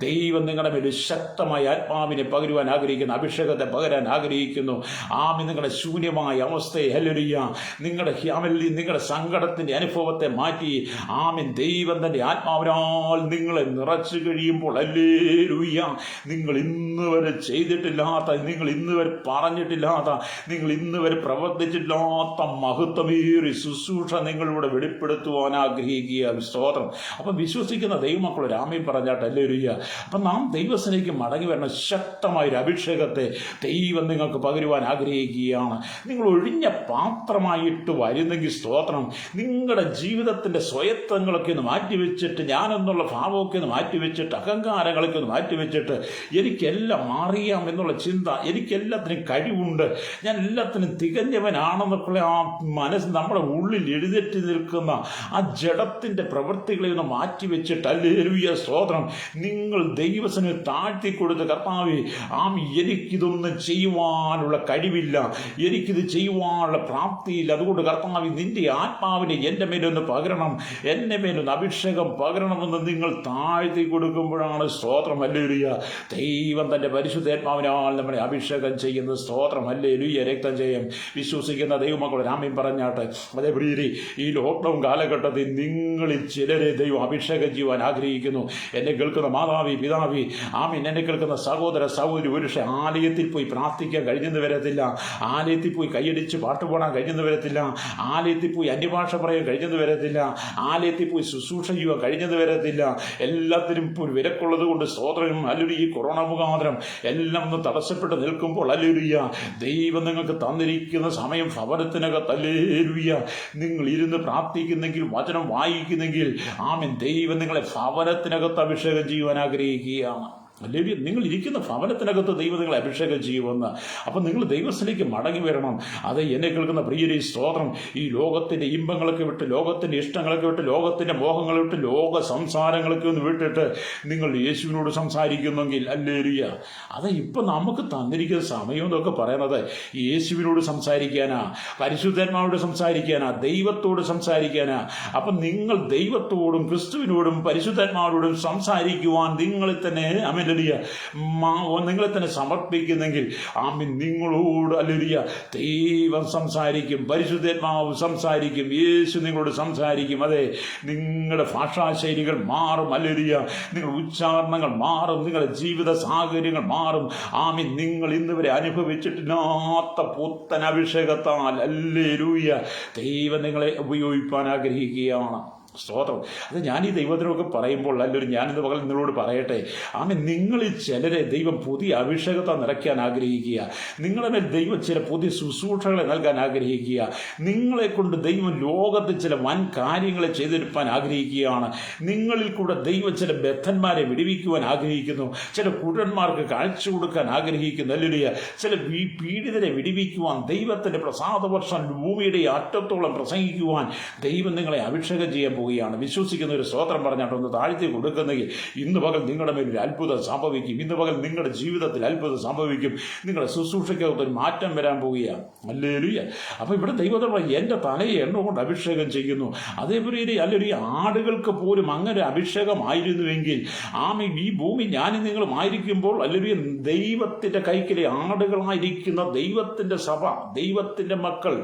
ദൈവം നിങ്ങളുടെ മേൽ ശക്തമായ ആത്മാവിനെ പകരുവാൻ ആഗ്രഹിക്കുന്നു, അഭിഷേകത്തെ പകരാൻ ആഗ്രഹിക്കുന്നു. നിങ്ങളുടെ നിങ്ങളുടെ ശൂന്യമായ അവസ്ഥയെ ഹല്ലേലൂയ, നിങ്ങളുടെ സങ്കടത്തിന്റെ അനുഭവത്തെ മാറ്റി ആമേൻ ദൈവം തന്റെ ആത്മാവിനാൽ നിങ്ങളെ നിറച്ചു കഴിയുമ്പോൾ ഹല്ലേലൂയ, നിങ്ങൾ ഇന്ന് വരെ ചെയ്തിട്ടില്ലാത്ത, നിങ്ങൾ ഇന്ന് വരെ പറഞ്ഞിട്ടില്ലാത്ത, നിങ്ങൾ ഇന്ന് വരെ പ്രവർത്തിച്ചിട്ടില്ലാത്ത മഹത്വമേറിയ ശുശ്രൂഷ നിങ്ങളിവിടെ വെളിപ്പെടുത്തുവാൻ ആഗ്രഹിക്കുക. സ്തോത്രം. അപ്പം വിശ്വസിക്കുന്ന ദൈവമക്കൾ ഒരു ആമേൻ പറഞ്ഞാട്ട് ഹല്ലേലൂയ. അപ്പം നാം ദൈവസനയ്ക്ക് മടങ്ങി വരുന്ന ശക്തമായൊരു അഭിഷേകത്തെ ദൈവം നിങ്ങൾക്ക് പകരുവാൻ ആഗ്രഹിക്കുകയാണ്. നിങ്ങൾ ഒഴിഞ്ഞ പാത്രമായിട്ട് വരുന്നെങ്കിൽ സ്തോത്രം, നിങ്ങളുടെ ജീവിതത്തിൻ്റെ സ്വയത്വങ്ങളൊക്കെ ഒന്ന് മാറ്റിവെച്ചിട്ട്, ഞാനെന്നുള്ള ഭാവമൊക്കെ ഒന്ന് മാറ്റിവെച്ചിട്ട്, അഹങ്കാരങ്ങളൊക്കെ ഒന്ന് മാറ്റിവെച്ചിട്ട്, എനിക്കെല്ലാം അറിയാം എന്നുള്ള ചിന്ത, എനിക്കെല്ലാത്തിനും കഴിവുണ്ട്, ഞാൻ എല്ലാത്തിനും തികഞ്ഞവനാണെന്നൊക്കെ ആ നമ്മുടെ ഉള്ളിൽ എഴുന്നേറ്റ് നിൽക്കുന്ന ആ ജഡത്തിൻ്റെ പ്രവൃത്തികളെ ഒന്ന് മാറ്റിവെച്ചിട്ട് ഹല്ലേലൂയ സ്തോത്രം, നിങ്ങൾ ദൈവസനെ താഴ്ത്തി കൊടുത്ത് കർത്താവേ എനിക്കിതൊന്നും ചെയ്യുവാനുള്ള കഴിവില്ല, എനിക്കിത് ചെയ്യുവാനുള്ള പ്രാപ്തിയില്ല, അതുകൊണ്ട് കർത്താവേ നിന്റെ ആത്മാവിനെ എൻ്റെ മേലൊന്ന് പകരണം, എൻ്റെ മേലൊന്ന് അഭിഷേകം പകരണമെന്ന് നിങ്ങൾ താഴ്ത്തി കൊടുക്കുമ്പോഴാണ് സ്തോത്രം ഹല്ലേലൂയ ദൈവം തൻ്റെ പരിശുദ്ധാത്മാവിനാൽ നമ്മളെ അഭിഷേകം ചെയ്യുന്നത്. സ്തോത്രം ഹല്ലേലൂയ. രക്തം ചെയ്യും വിശ്വസിക്കുന്ന ദൈവമക്കൾ ആമേൻ പറഞ്ഞാട്ടെ. അതേ പ്രിയരെ, ഈ ലോക്ക്ഡൗൺ കാലഘട്ടത്തിൽ നിങ്ങളിൽ ചിലരെ ദൈവം അഭിഷേകം ചെയ്യുവാൻ ആഗ്രഹിക്കുന്നു. എന്നെ കേൾക്കുന്ന മാതാവി, പിതാവി, ആമീൻ, എന്നെ കേൾക്കുന്ന സഹോദര സഹോദരി, ഒരുപക്ഷെ ആലയത്തിൽ പോയി പ്രാർത്ഥിക്കാൻ കഴിഞ്ഞെന്ന് വരത്തില്ല, ആലയത്തിൽ പോയി കൈയടിച്ച് പാട്ടുപാടാൻ കഴിഞ്ഞെന്ന് വരത്തില്ല, ആലയത്തിൽ പോയി അന്യഭാഷ പറയാൻ കഴിഞ്ഞെന്ന് വരത്തില്ല, ആലയത്തിൽ പോയി ശുശ്രൂഷ ചെയ്യുവാൻ കഴിഞ്ഞെന്ന് വരത്തില്ല. എല്ലാത്തിനും ഒരു വിലക്കുള്ളത് കൊണ്ട് സ്തോത്രം ഹല്ലേലൂയ. ഈ കൊറോണ മുഖാന്തരം എല്ലാം ഒന്ന് തടസ്സപ്പെട്ട് നിൽക്കുമ്പോൾ ഹല്ലേലൂയ ദൈവം നിങ്ങൾക്ക് തന്നിരിക്കുന്ന സമയം ഭവനത്തിനകത്ത് ഹല്ലേലൂയ നിങ്ങൾ ഇരുന്ന് പ്രാർത്ഥിക്കുന്നെങ്കിൽ, വചനം വായിക്കുന്നെങ്കിൽ ആമേൻ ദൈവം നിങ്ങളെ ഭവനത്തിനകത്ത് അഭിഷേകം ചെയ്യുവാൻ ആഗ്രഹിക്കുകയാണ്. അല്ലെങ്കിൽ നിങ്ങൾ ഇരിക്കുന്ന ഭവനത്തിനകത്ത് ദൈവം നിങ്ങളെ അഭിഷേകം ചെയ്യുമെന്ന്. അപ്പം നിങ്ങൾ ദൈവസ്ഥലേക്ക് മടങ്ങി വരണം. അത് എന്നെ കേൾക്കുന്ന പ്രിയരെ സ്തോത്രം, ഈ ലോകത്തിൻ്റെ ഇമ്പങ്ങളൊക്കെ വിട്ട്, ലോകത്തിൻ്റെ ഇഷ്ടങ്ങളൊക്കെ വിട്ട്, ലോകത്തിൻ്റെ മോഹങ്ങളെ വിട്ട്, ലോക സംസാരങ്ങളൊക്കെ ഒന്ന് വിട്ടിട്ട് നിങ്ങൾ യേശുവിനോട് സംസാരിക്കുന്നെങ്കിൽ ഹല്ലേലൂയ. അത് ഇപ്പം നമുക്ക് തന്നിരിക്കുന്ന സമയം എന്നൊക്കെ പറയുന്നത് യേശുവിനോട് സംസാരിക്കാനാ, പരിശുദ്ധാത്മാവോട് സംസാരിക്കാനാ, ദൈവത്തോട് സംസാരിക്കാനാ. അപ്പം നിങ്ങൾ ദൈവത്തോടും ക്രിസ്തുവിനോടും പരിശുദ്ധാത്മാവോടും സംസാരിക്കുവാൻ നിങ്ങളെ തന്നെ നിങ്ങളെ തന്നെ സമർപ്പിക്കുന്നെങ്കിൽ ആമീൻ നിങ്ങളോട് ഹല്ലേലൂയ ദൈവം സംസാരിക്കും, പരിശുദ്ധാത്മാവ് സംസാരിക്കും, യേശു നിങ്ങളോട് സംസാരിക്കും. അതെ, നിങ്ങളുടെ ഭാഷാശൈലികൾ മാറും ഹല്ലേലൂയ, നിങ്ങളുടെ ഉച്ചാരണങ്ങൾ മാറും, നിങ്ങളുടെ ജീവിത സാഹചര്യങ്ങൾ മാറും. ആമീൻ നിങ്ങൾ ഇന്ന് വരെ അനുഭവിച്ചിട്ടില്ലാത്ത പുത്തൻ അഭിഷേകത്താൽ ഹല്ലേലൂയ ദൈവം നിങ്ങളെ ഉപയോഗിക്കാൻ ആഗ്രഹിക്കുകയാണ്. സ്തോത്രം. അത് ഞാൻ ഈ ദൈവത്തിനൊക്കെ പറയുമ്പോൾ അല്ലൊരു ഞാനിന്ന് പകൽ നിങ്ങളോട് പറയട്ടെ, ആമേൻ നിങ്ങളിൽ ചിലരെ ദൈവം പുതിയ അഭിഷേകത്തെ നിറയ്ക്കാൻ ആഗ്രഹിക്കുക, നിങ്ങളുടെ മേൽ ദൈവം ചില പുതിയ ശുശ്രൂഷകളെ നൽകാൻ ആഗ്രഹിക്കുക, നിങ്ങളെ കൊണ്ട് ദൈവം ലോകത്ത് ചില വൻ കാര്യങ്ങളെ ചെയ്തെടുക്കാൻ ആഗ്രഹിക്കുകയാണ്. നിങ്ങളിൽ കൂടെ ദൈവം ചില ബദ്ധന്മാരെ വിടുവിക്കുവാൻ ആഗ്രഹിക്കുന്നു, ചില കുരുടന്മാർക്ക് കാഴ്ച കൊടുക്കാൻ ആഗ്രഹിക്കുന്നു ഹല്ലേലൂയ, ചില പീഡിതരെ വിടുവിക്കുവാൻ, ദൈവത്തിൻ്റെ പ്രസാദവർഷം ഭൂമിയുടെ അറ്റത്തോളം പ്രസംഗിക്കുവാൻ ദൈവം നിങ്ങളെ അഭിഷേകം ചെയ്യാൻ പോവുകയാണ്. വിശ്വസിക്കുന്ന ഒരു സ്തോത്രം പറഞ്ഞാട്ട് ഒന്ന് താഴ്ത്തി കൊടുക്കുന്നെങ്കിൽ ഇന്ന് പകൽ നിങ്ങളുടെ മേൽ ഒരു അത്ഭുതം സംഭവിക്കും. ഇന്ന് പകൽ നിങ്ങളുടെ ജീവിതത്തിൽ അത്ഭുതം സംഭവിക്കും. നിങ്ങളുടെ ശുശ്രൂഷയ്ക്കകത്ത് ഒരു മാറ്റം വരാൻ പോവുകയാണ്. ഹല്ലേലൂയ. അപ്പോൾ ഇവിടെ ദൈവത്തോട് എൻ്റെ തലയെ എണ്ണ കൊണ്ട് അഭിഷേകം ചെയ്യുന്നു. അതേപോലെ ഹല്ലേലൂയ ആടുകൾക്ക് പോലും അങ്ങനെ അഭിഷേകമായിരുന്നുവെങ്കിൽ ആമേൻ ഈ ഭൂമി ഞാനും നിങ്ങളും ആയിരിക്കുമ്പോൾ ഹല്ലേലൂയ ദൈവത്തിൻ്റെ കൈക്കിലെ ആടുകളായിരിക്കുന്ന ദൈവത്തിൻ്റെ സഭ, ദൈവത്തിൻ്റെ മക്കൾ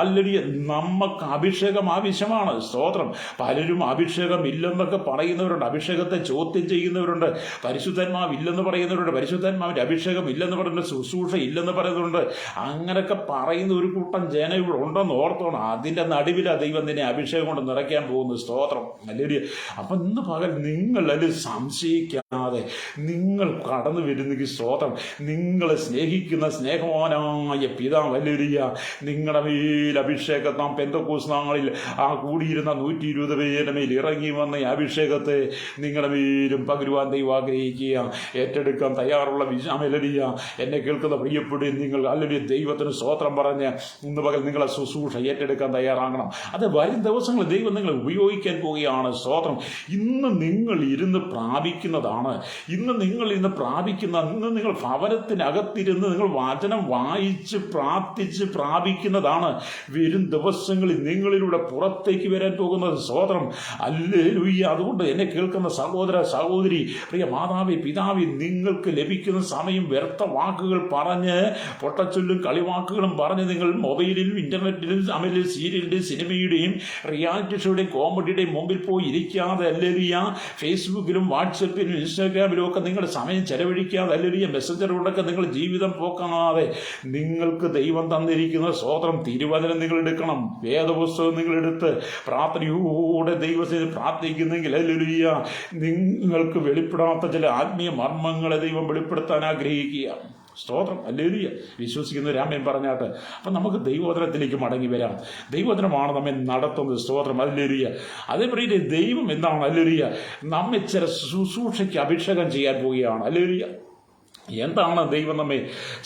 ഹല്ലേലൂയ നമുക്ക് അഭിഷേകം ആവശ്യമാണ്. സ്തോത്രം. പലരും അഭിഷേകം ഇല്ലെന്നൊക്കെ പറയുന്നവരുണ്ട്, അഭിഷേകത്തെ ചോദ്യം ചെയ്യുന്നവരുണ്ട്, പരിശുദ്ധാത്മാവ് ഇല്ലെന്ന് പറയുന്നവരുണ്ട്, പരിശുദ്ധാത്മാവിൻ്റെ അഭിഷേകം ഇല്ലെന്ന് പറയുന്ന ശുശ്രൂഷ ഇല്ലെന്ന് പറയുന്നവരുണ്ട്. അങ്ങനെയൊക്കെ പറയുന്ന ഒരു കൂട്ടം ജനം ഇവിടെ ഉണ്ടെന്ന് ഓർത്തോണം. അതിൻ്റെ നടുവിലാണ് ദൈവം നിന്നെ അഭിഷേകം കൊണ്ട് നിറയ്ക്കാൻ പോകുന്നു. സ്തോത്രം. അല്ലെങ്കിൽ അപ്പം ഇന്ന് പകൽ നിങ്ങൾ അതിൽ സംശയിക്കാതെ നിങ്ങൾ കടന്നു വരുന്നെങ്കിൽ സ്തോത്രം, നിങ്ങളെ സ്നേഹിക്കുന്ന സ്നേഹവാനായ പിതാവ് ഹല്ലേലൂയ നിങ്ങളുടെ മേൽ അഭിഷേകത്താം പെന്തക്കോസ്ത് നാളിൽ ആ കൂടിയിരുന്ന 120 പേരുടെ മേൽ ഇറങ്ങി വന്ന ഈ അഭിഷേകത്തെ നിങ്ങളുടെ മേലും പകരുവാൻ ദൈവം ആഗ്രഹിക്കുക. ഏറ്റെടുക്കാൻ തയ്യാറുള്ള ഹല്ലേലൂയ എന്നെ കേൾക്കുന്ന പ്രിയപ്പെടുകയും നിങ്ങൾ ഹല്ലേലൂയ ദൈവത്തിന് സ്തോത്രം പറഞ്ഞ് ഇന്ന് പകൽ നിങ്ങളെ ശുശ്രൂഷ ഏറ്റെടുക്കാൻ തയ്യാറാകണം. അത് വരും ദിവസങ്ങളിൽ ദൈവം നിങ്ങളെ ഉപയോഗിക്കാൻ പോവുകയാണ്. സ്തോത്രം. ഇന്ന് നിങ്ങൾ ഇരുന്ന് പ്രാപിക്കുന്നതാണ്, ഇന്ന് നിങ്ങൾ ഇന്ന് പ്രാപിക്കുന്ന, ഇന്ന് നിങ്ങൾ ഭവനത്തിനകത്തിരുന്ന് നിങ്ങൾ വചനം വായിച്ച് പ്രാർത്ഥിച്ച് പ്രാപിക്കുന്നതാണ് വരും ദിവസങ്ങളിൽ നിങ്ങളിലൂടെ പുറത്തേക്ക് വരാൻ പോകുന്നത്. സ്തോത്രം. ഹല്ലേലൂയ. അതുകൊണ്ട് എന്നെ കേൾക്കുന്ന സഹോദര സഹോദരി, പ്രിയ മാതാവേ പിതാവേ, നിങ്ങൾക്ക് ലഭിക്കുന്ന സമയം വ്യർത്ഥ വാക്കുകൾ പറഞ്ഞ്, പൊട്ടച്ചൊല്ലും കളിവാക്കുകളും പറഞ്ഞ് നിങ്ങൾ മൊബൈലിലും ഇന്റർനെറ്റിലും സീരിയലിന്റെയും സിനിമയുടെയും റിയാലിറ്റി ഷോയുടെയും കോമഡിയുടെയും മുമ്പിൽ പോയി ഇരിക്കാതെ, ഹല്ലേലൂയ, ഫേസ്ബുക്കിലും വാട്സപ്പിലും ഇൻസ്റ്റാഗ്രാമിലും ഒക്കെ നിങ്ങൾ സമയം ചെലവഴിക്കാതെ, ഹല്ലേലൂയ, മെസ്സഞ്ചറുകൊണ്ടൊക്കെ നിങ്ങൾ ജീവിതം പോക്കാതെ, നിങ്ങൾക്ക് ദൈവം തന്നിരിക്കുന്ന സ്തോത്രം തിരുവചനം നിങ്ങൾ എടുക്കണം. വേദപുസ്തകം നിങ്ങൾ എടുത്ത് പ്രാർത്ഥനയോടെ ദൈവത്തിന് പ്രാർത്ഥിക്കുന്നെങ്കിൽ, ഹല്ലേലൂയ, നിങ്ങൾക്ക് വെളിപ്പെടാത്ത ചില ആത്മീയ മർമ്മങ്ങളെ ദൈവം വെളിപ്പെടുത്താൻ ആഗ്രഹിക്കുക. സ്തോത്രം. ഹല്ലേലൂയ. വിശ്വസിക്കുന്ന രാമൻ പറഞ്ഞാട്ട്. അപ്പം നമുക്ക് ദൈവവചനത്തിലേക്ക് മടങ്ങി വരാം. ദൈവവചനമാണ് നമ്മെ നടത്തുന്നത്. സ്തോത്രം. ഹല്ലേലൂയ. അതേപോലെ ദൈവം എന്താണ്? ഹല്ലേലൂയ, നമ്മെ ചില ശുശ്രൂഷയ്ക്ക് അഭിഷേകം ചെയ്യാൻ പോവുകയാണ്. ഹല്ലേലൂയ. എന്താണ് ദൈവം നമ്മെ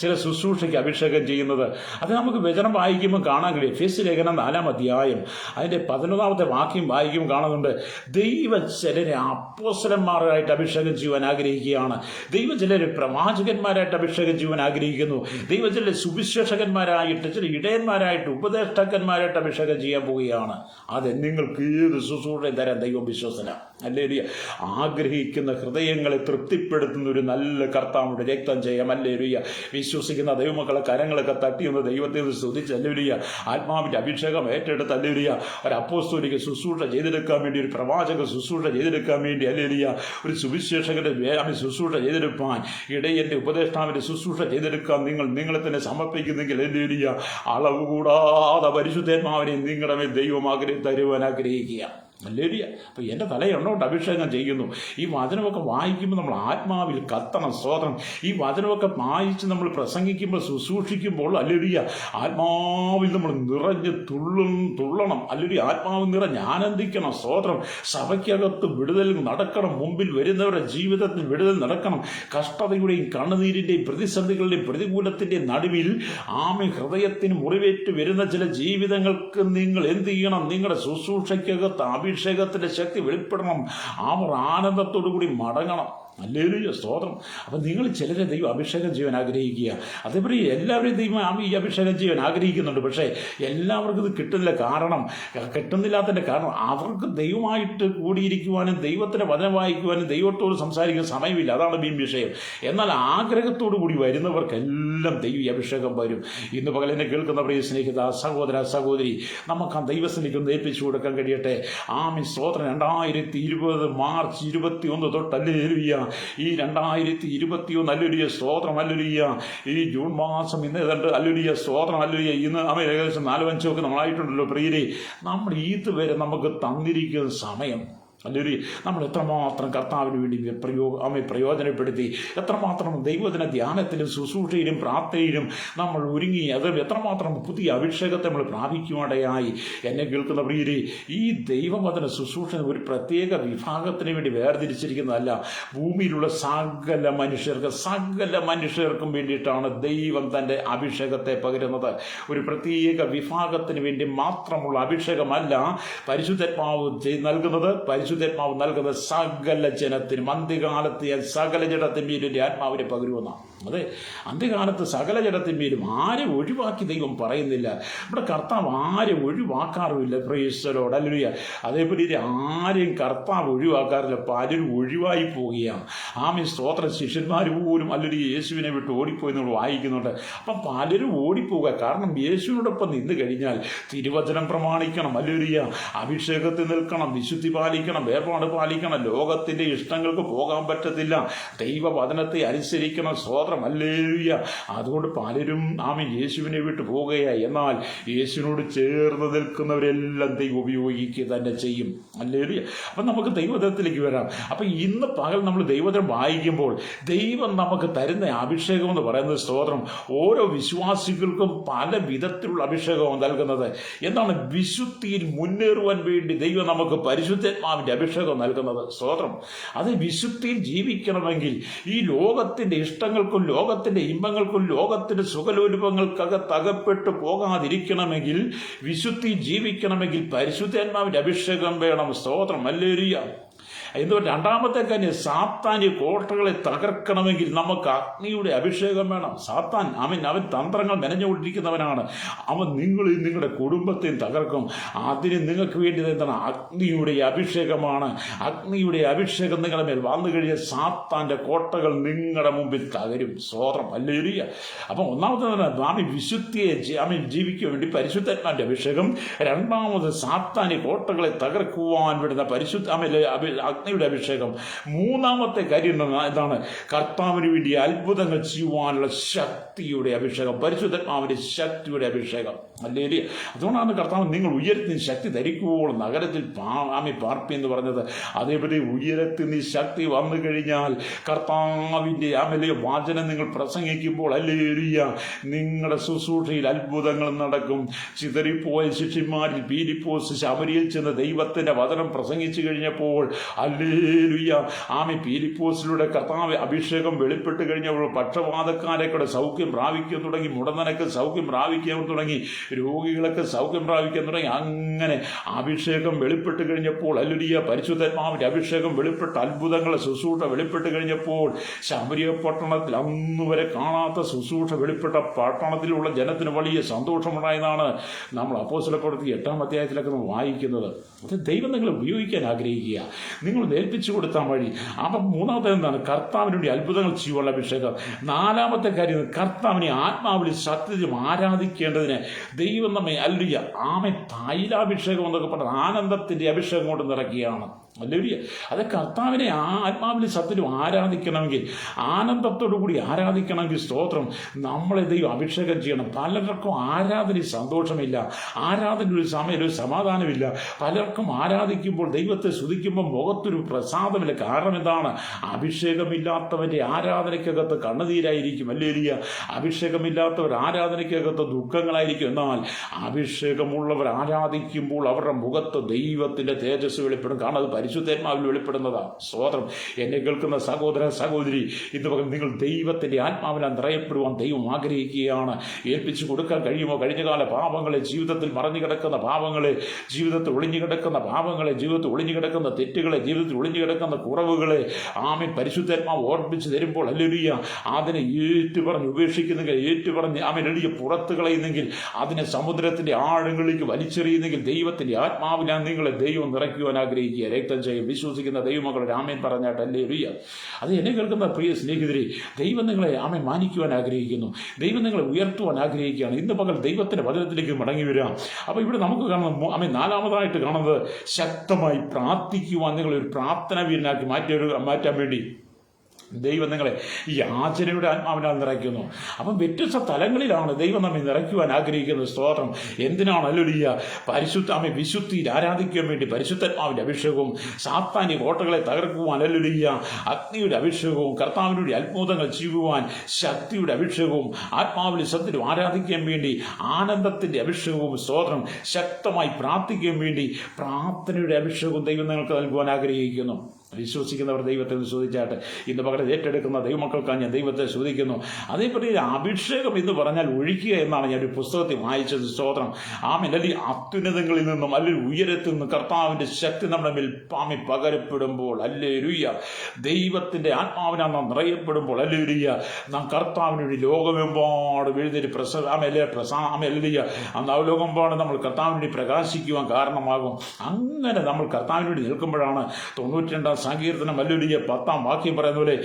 ചില ശുശ്രൂഷയ്ക്ക് അഭിഷേകം ചെയ്യുന്നത്? അത് നമുക്ക് വചനം വായിക്കുമ്പോൾ കാണാൻ കഴിയും. എഫേസ്യ ലേഖനം 4-ാം അധ്യായം അതിൻ്റെ 11-ാമത്തെ വാക്യം വായിക്കുമ്പോൾ കാണുന്നുണ്ട്, ദൈവം ചിലരെ അപ്പോസ്തലന്മാരായിട്ട് അഭിഷേകം ചെയ്യുവാൻ ആഗ്രഹിക്കുകയാണ്. ദൈവം ചിലരെ പ്രവാചകന്മാരായിട്ട് അഭിഷേകം ചെയ്യുവാൻ ആഗ്രഹിക്കുന്നു. ദൈവം ചില സുവിശേഷകന്മാരായിട്ട്, ചില ഇടയന്മാരായിട്ട്, ഉപദേഷ്ടാക്കന്മാരായിട്ട് അഭിഷേകം ചെയ്യാൻ പോവുകയാണ്. അത് നിങ്ങൾക്ക് ഏത് ശുശ്രൂഷയും തരാൻ ദൈവം വിശ്വസന. ഹല്ലേലൂയ. ആഗ്രഹിക്കുന്ന ഹൃദയങ്ങളെ തൃപ്തിപ്പെടുത്തുന്ന ഒരു നല്ല കർത്താവുണ്ട്. രക്തം ചെയ്യാം. ഹല്ലേലൂയ. വിശ്വസിക്കുന്ന ദൈവമക്കളെ കരങ്ങളൊക്കെ തട്ടിയൊന്ന് ദൈവത്തെ സ്തുതിച്ച്, ഹല്ലേലൂയ, ആത്മാവിന്റെ അഭിഷേകം ഏറ്റെടുത്ത്, ഹല്ലേലൂയ, ഒരു അപ്പോസ്തലിക ശുശ്രൂഷ ചെയ്തെടുക്കാൻ വേണ്ടി, ഒരു പ്രവാചക ശുശ്രൂഷ ചെയ്തെടുക്കാൻ വേണ്ടി, ഹല്ലേലൂയ, ഒരു സുവിശേഷകന്റെ ശുശ്രൂഷ ചെയ്തെടുക്കാൻ, ഇടയന്റെ ഉപദേഷ്ടാവിന്റെ ശുശ്രൂഷ ചെയ്തെടുക്കാൻ നിങ്ങളെ തന്നെ സമർപ്പിക്കുന്നെങ്കിൽ, ഹല്ലേലൂയ, അളവ് കൂടാതെ പരിശുദ്ധാത്മാവിനെ നിങ്ങളുടെ മേൽ ദൈവം തരുവാൻ ആഗ്രഹിക്കുക. ഹല്ലേലൂയ. അപ്പോൾ എൻ്റെ തലയെണ്ണോട്ട് അഭിഷേകം ചെയ്യുന്നു. ഈ വചനമൊക്കെ വായിക്കുമ്പോൾ നമ്മൾ ആത്മാവിൽ കത്തണം. സ്തോത്രം. ഈ വചനമൊക്കെ വായിച്ച് നമ്മൾ പ്രസംഗിക്കുമ്പോൾ, ശുശ്രൂഷിക്കുമ്പോൾ, ഹല്ലേലൂയ, ആത്മാവിൽ നമ്മൾ നിറഞ്ഞ് തുള്ളണം. ഹല്ലേലൂയ. ആത്മാവ് നിറഞ്ഞ് ആനന്ദിക്കണം. സ്തോത്രം. സഭയ്ക്കകത്ത് വിടുതൽ നടക്കണം. മുമ്പിൽ വരുന്നവരുടെ ജീവിതത്തിൽ വിടുതൽ നടക്കണം. കഷ്ടതയുടെയും കണ്ണുനീരിൻ്റെയും പ്രതിസന്ധികളുടെയും പ്രതികൂലത്തിൻ്റെയും നടുവിൽ ഹൃദയത്തിന് മുറിവേറ്റ് വരുന്ന ചില ജീവിതങ്ങൾക്ക് നിങ്ങൾ എന്ത് ചെയ്യണം? നിങ്ങളുടെ ശുശ്രൂഷയ്ക്കകത്ത് അഭിഷേകത്തിന്റെ ശക്തി വെളിപ്പെടണം. അവർ ആനന്ദത്തോടു കൂടി മടങ്ങണം. ഹല്ലേലൂയ. സ്തോത്രം. അപ്പം നിങ്ങൾ ചിലരെ ദൈവം അഭിഷേകം ചെയ്യാൻ ആഗ്രഹിക്കുക. അതേപോലെ എല്ലാവരെയും ദൈവം ഈ അഭിഷേകം ചെയ്യാൻ ആഗ്രഹിക്കുന്നുണ്ട്. പക്ഷേ എല്ലാവർക്കും ഇത് കിട്ടുന്നില്ലാത്തതിൻ്റെ കാരണം അവർക്ക് ദൈവമായിട്ട് കൂടിയിരിക്കുവാനും ദൈവത്തിൻ്റെ വചനം വായിക്കുവാനും ദൈവത്തോട് സംസാരിക്കാൻ സമയമില്ല. അതാണ് മെയിൻ വിഷയം. എന്നാൽ ആഗ്രഹത്തോടു കൂടി വരുന്നവർക്കെല്ലാം ദൈവ അഭിഷേകം വരും. ഇന്ന് പകൽ എന്നെ കേൾക്കുന്ന പ്രിയ സ്നേഹിത, സഹോദര സഹോദരി, നമുക്ക് ആ ദൈവസ്ഥലേക്ക് ഒന്ന് ഏൽപ്പിച്ചു കൊടുക്കാൻ കഴിയട്ടെ. സ്തോത്രം. 2020 മാർച്ച് 21 തൊട്ട്, ഹല്ലേലൂയ, ഈ 2021, ഹല്ലേലൂയ, സ്തോത്രം, ഹല്ലേലൂയ, ഈ ജൂൺ മാസം ഇന്ന് ഏതാണ്ട്, ഹല്ലേലൂയ, സ്തോത്രം, ഹല്ലേലൂയ, ഇന്ന് ഏകദേശം 4-5 ഒക്കെ നമ്മളായിട്ടുണ്ടല്ലോ. പ്രിയരെ, നമ്മൾ ഇതുവരെ നമുക്ക് തന്നിരിക്കുന്ന സമയം, ഹല്ലേലൂയ, നമ്മൾ എത്രമാത്രം കർത്താവിന് വേണ്ടി പ്രയോജനപ്പെടുത്തി, എത്രമാത്രം ദൈവദിന ധ്യാനത്തിലും ശുശ്രൂഷയിലും പ്രാർത്ഥനയിലും നമ്മൾ ഒരുങ്ങി, അത് എത്രമാത്രം പുതിയ അഭിഷേകത്തെ നമ്മൾ പ്രാപിക്കുവാനിടയായി. എന്നെ കേൾക്കുന്ന പ്രിയരെ, ഈ ദൈവവചന ശുശ്രൂഷ ഒരു പ്രത്യേക വിഭാഗത്തിന് വേണ്ടി വേർതിരിച്ചിരിക്കുന്നതല്ല. ഭൂമിയിലുള്ള സകല മനുഷ്യർക്കും വേണ്ടിയിട്ടാണ് ദൈവം തൻ്റെ അഭിഷേകത്തെ പകരുന്നത്. ഒരു പ്രത്യേക വിഭാഗത്തിന് വേണ്ടി മാത്രമുള്ള അഭിഷേകമല്ല പരിശുദ്ധാത്മാവ് നൽകുന്നത്. പരിശുദ്ധാത്മാവ് നൽകുന്നത് സകല ജനത്തിനും. അന്ത്യകാലത്ത് സകല ജഡത്തിന്മേലും ആത്മാവിനെ പകരുമെന്നാണ്. അതെ, അന്ത്യകാലത്ത് സകല ജഡത്തിന്മേലും. ആരും ഒഴിവാക്കി ദൈവം പറയുന്നില്ല. ഇവിടെ കർത്താവ് ആരും ഒഴിവാക്കാറുമില്ല. Praise the lord. ഹല്ലേലൂയ. അതേപോലെ ആരെയും കർത്താവ് ഒഴിവാക്കാറില്ല. പലരും ഒഴിവായി പോവുകയാണ്. സ്തോത്രം. ശിഷ്യന്മാർ പോലും ഹല്ലേലൂയ യേശുവിനെ വിട്ട് ഓടിപ്പോയി നമ്മൾ വായിക്കുന്നുണ്ട്. അപ്പം പലരും ഓടിപ്പോവുക. കാരണം യേശുവിനോടൊപ്പം നിന്ന് കഴിഞ്ഞാൽ തിരുവചനം പ്രമാണിക്കണം, ഹല്ലേലൂയ, അഭിഷേകത്തിൽ നിൽക്കണം, വിശുദ്ധി പാലിക്കണം, വേർപാട് പാലിക്കണം, ലോകത്തിന്റെ ഇഷ്ടങ്ങൾക്ക് പോകാൻ പറ്റത്തില്ല, ദൈവവചനത്തെ അനുസരിക്കണം. സ്തോത്രം. ഹല്ലേലൂയ. അതുകൊണ്ട് പലരും യേശുവിനെ വിട്ട് പോവുകയായി. എന്നാൽ യേശുവിനോട് ചേർന്ന് നിൽക്കുന്നവരെല്ലാം ദൈവം ഉപയോഗിക്കുക തന്നെ ചെയ്യും. ഹല്ലേലൂയ. അപ്പം നമുക്ക് ദൈവവചനത്തിലേക്ക് വരാം. അപ്പം ഇന്ന് പകൽ നമ്മൾ ദൈവവചനം വായിക്കുമ്പോൾ ദൈവം നമുക്ക് തരുന്ന അഭിഷേകം എന്ന് പറയുന്നത്, സ്തോത്രം, ഓരോ വിശ്വാസികൾക്കും പല വിധത്തിലുള്ള അഭിഷേകവും നൽകുന്നത്. എന്താണ്? വിശുദ്ധിയിൽ മുന്നേറുവാൻ വേണ്ടി ദൈവം നമുക്ക് പരിശുദ്ധാത്മാവിന്റെ അഭിഷേകം നൽകുന്നത്. സ്തോത്രം. അത് വിശുദ്ധിയിൽ ജീവിക്കണമെങ്കിൽ, ഈ ലോകത്തിന്റെ ഇഷ്ടങ്ങൾക്കും ലോകത്തിന്റെ ഇമ്പങ്ങൾക്കും ലോകത്തിന്റെ സുഖലോലുപങ്ങൾക്കകത്ത് അകപ്പെട്ടു പോകാതിരിക്കണമെങ്കിൽ, വിശുദ്ധി ജീവിക്കണമെങ്കിൽ പരിശുദ്ധാത്മാവിന്റെ അഭിഷേകം വേണം. സ്തോത്രം. ഹല്ലേലൂയ. എന്തുകൊണ്ട്? രണ്ടാമത്തെ കാര്യം, സാത്താന്യ കോട്ടകളെ തകർക്കണമെങ്കിൽ നമുക്ക് അഗ്നിയുടെ അഭിഷേകം വേണം. സാത്താൻ അവൻ തന്ത്രങ്ങൾ മെനഞ്ഞുകൊണ്ടിരിക്കുന്നവനാണ്. അവൻ നിങ്ങളുടെ കുടുംബത്തെയും തകർക്കും. അതിന് നിങ്ങൾക്ക് വേണ്ടി എന്താണ്? അഗ്നിയുടെ അഭിഷേകമാണ്. അഗ്നിയുടെ അഭിഷേകം നിങ്ങളുടെ മേൽ വന്നു കഴിഞ്ഞാൽ സാത്താന്റെ കോട്ടകൾ നിങ്ങളുടെ മുമ്പിൽ തകരും. സ്തോത്രം, ഹല്ലേലൂയ. അപ്പം ഒന്നാമത്തെ വിശുദ്ധിയെ ജീവിക്കാൻ വേണ്ടി പരിശുദ്ധാത്മാവിന്റെ അഭിഷേകം. രണ്ടാമത് സാത്താന്യ കോട്ടകളെ തകർക്കുവാൻ വിടുന്ന അഗ്നിയുടെ അഭിഷേകം. മൂന്നാമത്തെ കാര്യം എന്താണ്? കർത്താവിന് വേണ്ടി അത്ഭുതങ്ങൾ ചെയ്യുവാനുള്ള ശക്തിയുടെ അഭിഷേകം, പരിശുദ്ധാത്മാവിന്റെ ശക്തിയുടെ അഭിഷേകം. ഹല്ലേലൂയ. അതുകൊണ്ടാണ് കർത്താവ് നിങ്ങൾ ഉയരത്തിന് ശക്തി ധരിക്കുമ്പോൾ നഗരത്തിൽ പാർപ്പി എന്ന് പറഞ്ഞത്. അതേപടി ഉയരത്തിൽ നീ ശക്തി വന്നു കഴിഞ്ഞാൽ കർത്താവിന്റെ വാചനം നിങ്ങൾ പ്രസംഗിക്കുമ്പോൾ, ഹല്ലേലൂയ, നിങ്ങളുടെ ശുശ്രൂഷയിൽ അത്ഭുതങ്ങൾ നടക്കും. ചിതറിപ്പോയ ശിഷ്യന്മാരിൽ പീലിപ്പോസ് ശമരിയിൽ ചെന്ന് ദൈവത്തിന്റെ വചനം പ്രസംഗിച്ചു കഴിഞ്ഞപ്പോൾ, ഹല്ലേലൂയ, പീലിപ്പോസിലൂടെ കർത്താവ് അഭിഷേകം വെളിപ്പെട്ട് കഴിഞ്ഞപ്പോൾ പക്ഷപാതക്കാരെക്കൂടെ സൗഖ്യം പ്രാപിക്കാൻ തുടങ്ങി, മുടന്തനൊക്കെ സൗഖ്യം പ്രാപിക്കാൻ തുടങ്ങി, രോഗികളൊക്കെ സൗഖ്യം പ്രാപിക്കാൻ തുടങ്ങി. അങ്ങനെ അഭിഷേകം വെളിപ്പെട്ട് കഴിഞ്ഞപ്പോൾ, ഹല്ലേലൂയ, പരിശുദ്ധാത്മാവിന്റെ അഭിഷേകം വെളിപ്പെട്ട് അത്ഭുതങ്ങളെ ശുശ്രൂഷ വെളിപ്പെട്ട് കഴിഞ്ഞപ്പോൾ, ശമരിയ പട്ടണത്തിൽ അന്നുവരെ കാണാത്ത ശുശ്രൂഷ വെളിപ്പെട്ട പട്ടണത്തിലുള്ള ജനത്തിന് വലിയ സന്തോഷമുണ്ടായതാണ് നമ്മൾ അപ്പോസ്തലപ്രവൃത്തി 8-ാം അധ്യായത്തിലൊക്കെ നമ്മൾ വായിക്കുന്നത്. അത് ദൈവം നിങ്ങളെ ഉപയോഗിക്കാൻ ആഗ്രഹിക്കുക, നിങ്ങൾ ഏൽപ്പിച്ചു കൊടുത്താൽ വഴി. അപ്പം മൂന്നാമത്തെ എന്താണ്? കർത്താവിന് വേണ്ടി അത്ഭുതങ്ങൾ ചെയ്യുവാനുള്ള അഭിഷേകം. നാലാമത്തെ കാര്യം, കർത്താവിനെ ആത്മാവിൽ സത്യത്തിലും ആരാധിക്കേണ്ടതിന് ദൈവം നമ്മെ തൈലാഭിഷേകം എന്നൊക്കെ പറഞ്ഞത് ആനന്ദത്തിന്റെ അഭിഷേകം കൊണ്ട് നിറയ്ക്കുകയാണ്. ഹല്ലേലൂയ. അത് കർത്താവിനെ ആത്മാവിൽ സത്യത്തിലും ആരാധിക്കണമെങ്കിൽ, ആനന്ദത്തോടു കൂടി ആരാധിക്കണമെങ്കിൽ, സ്തോത്രം, നമ്മളെ ദൈവം അഭിഷേകം ചെയ്യണം. പലർക്കും ആരാധനയിൽ സന്തോഷമില്ല, ആരാധന ഒരു സമാധാനമില്ല. പലർക്കും ആരാധിക്കുമ്പോൾ, ദൈവത്തെ സ്തുതിക്കുമ്പോൾ മുഖത്തൊരു പ്രസാദമില്ല. കാരണം എന്താണ്? അഭിഷേകമില്ലാത്തവന്റെ ആരാധനയ്ക്കകത്ത് കണ്ണുനീരായിരിക്കും. ഹല്ലേലൂയ. അഭിഷേകമില്ലാത്തവർ ആരാധനയ്ക്കകത്ത് ദുഃഖങ്ങളായിരിക്കും. എന്നാൽ അഭിഷേകമുള്ളവർ ആരാധിക്കുമ്പോൾ അവരുടെ മുഖത്ത് ദൈവത്തിന്റെ തേജസ് വെളിപ്പെടും. കാരണം അത് പരിശുദ്ധാത്മാവിൽ വെളിപ്പെടുന്നതാണ്. സ്തോത്രം. എന്നെ കേൾക്കുന്ന സഹോദര സഹോദരി, ഇന്ന് പകൽ നിങ്ങൾ ദൈവത്തിന്റെ ആത്മാവിനാൽ നിറയപ്പെടുവാൻ ദൈവം ആഗ്രഹിക്കുകയാണ്. ഏൽപ്പിച്ചു കൊടുക്കാൻ കഴിയുമോ? കഴിഞ്ഞകാല പാപങ്ങളെ, ജീവിതത്തിൽ മറഞ്ഞു കിടക്കുന്ന പാപങ്ങളെ, ജീവിതത്തിൽ ഒളിഞ്ഞു കിടക്കുന്ന പാപങ്ങളെ, ജീവിതത്തിൽ ഒളിഞ്ഞു കിടക്കുന്ന തെറ്റുകളെ, ജീവിതത്തിൽ ഒളിഞ്ഞു കിടക്കുന്ന കുറവുകളെ പരിശുദ്ധാത്മാവ് ഓർമ്മിച്ച് തരുമ്പോൾ, ഹല്ലേലൂയ, അതിനെ ഏറ്റുപറഞ്ഞ് ഉപേക്ഷിക്കുന്നെങ്കിൽ, ഏറ്റുപറഞ്ഞ് എഴുതിയ പുറത്ത് കളയുന്നെങ്കിൽ, അതിനെ സമുദ്രത്തിന്റെ ആഴങ്ങളിലേക്ക് വലിച്ചെറിയുന്നെങ്കിൽ, ദൈവത്തിന്റെ ആത്മാവിനാൽ നിങ്ങളെ ദൈവം നിറയ്ക്കുവാൻ ആഗ്രഹിക്കുക. രക്തം ചെയ്യും വിശ്വസിക്കുന്ന ദൈവമക്കളുടെ ആമേൻ പറഞ്ഞാട്ട്, ഹല്ലേലൂയ. അത് എന്നെ കേൾക്കുന്ന പ്രിയ സ്നേഹിതരെ, ദൈവം നിങ്ങളെ മാനിക്കുവാൻ ആഗ്രഹിക്കുന്നു. ദൈവം നിങ്ങളെ ഉയർത്തുവാൻ ആഗ്രഹിക്കുകയാണ്. ഇന്ന് പകൽ ദൈവത്തിന്റെ വചനത്തിലേക്ക് മടങ്ങി വരാം. അപ്പോൾ ഇവിടെ നമുക്ക് കാണുന്നത്, നാലാമതായിട്ട് കാണുന്നത്, ശക്തമായി പ്രാർത്ഥിക്കുവാൻ നിങ്ങളെ ഒരു പ്രാർത്ഥന വീരനാക്കി മാറ്റാൻ വേണ്ടി ദൈവം നിങ്ങളെ യാചനയുടെ ആത്മാവിനാൽ നിറയ്ക്കുന്നു. അപ്പം വ്യത്യസ്ത തലങ്ങളിലാണ് ദൈവം നമ്മെ നിറയ്ക്കുവാൻ ആഗ്രഹിക്കുന്നത്. സ്തോത്രം. എന്തിനാണ്? ഹല്ലേലൂയ. വിശുദ്ധിയിൽ ആരാധിക്കാൻ വേണ്ടി പരിശുദ്ധാത്മാവിന്റെ അഭിഷേകവും, സാത്താന്യ കോട്ടകളെ തകർക്കുവാൻ, ഹല്ലേലൂയ, അഗ്നിയുടെ അഭിഷേകവും, കർത്താവിന്റെ അത്ഭുതങ്ങൾ ചെയ്യുവാൻ ശക്തിയുടെ അഭിഷേകവും, ആത്മാവിൽ സത്യത്തിലും ആരാധിക്കാൻ വേണ്ടി ആനന്ദത്തിന്റെ അഭിഷേകവും, സ്തോത്രം, ശക്തമായി പ്രാർത്ഥിക്കാൻ വേണ്ടി പ്രാർത്ഥനയുടെ അഭിഷേകവും ദൈവം നിങ്ങൾക്ക് നൽകുവാൻ ആഗ്രഹിക്കുന്നു. വിശ്വസിക്കുന്നവർ ദൈവത്തെ സ്തുതിച്ചാട്ടെ. ഇന്ന് പകരം ഏറ്റെടുക്കുന്ന ദൈവമക്കൾക്കാണ് ഞാൻ ദൈവത്തെ സ്തുതിക്കുന്നു. അതേപടി അഭിഷേകം എന്ന് പറഞ്ഞാൽ ഒഴിക്കുക എന്നാണ് ഞാൻ ഒരു പുസ്തകത്തിൽ വായിച്ചത്. സ്തോത്രം. അല്ലെങ്കിൽ അത്യുന്നതങ്ങളിൽ നിന്നും, അല്ലെങ്കിൽ ഉയരത്തിൽ നിന്ന് കർത്താവിന്റെ ശക്തി നമ്മുടെ മേൽ പകരപ്പെടുമ്പോൾ, ഹല്ലേലൂയ, ദൈവത്തിന്റെ ആത്മാവിനാൽ നാം നിറയപ്പെടുമ്പോൾ, ഹല്ലേലൂയ, നാം കർത്താവിന് വേണ്ടി ലോകമെമ്പാട് എഴുതിയൊരു ഹല്ലേലൂയ, അന്ന് അവലോകമ്പാട് നമ്മൾ കർത്താവിന് വേണ്ടി പ്രകാശിക്കുവാൻ കാരണമാകും. അങ്ങനെ നമ്മൾ കർത്താവിന് വേണ്ടി നിൽക്കുമ്പോഴാണ് 92-ാം സങ്കീർത്തനം, ഹല്ലേലൂയ, 10-ാം വാക്യം പറയുന്ന പോലെ,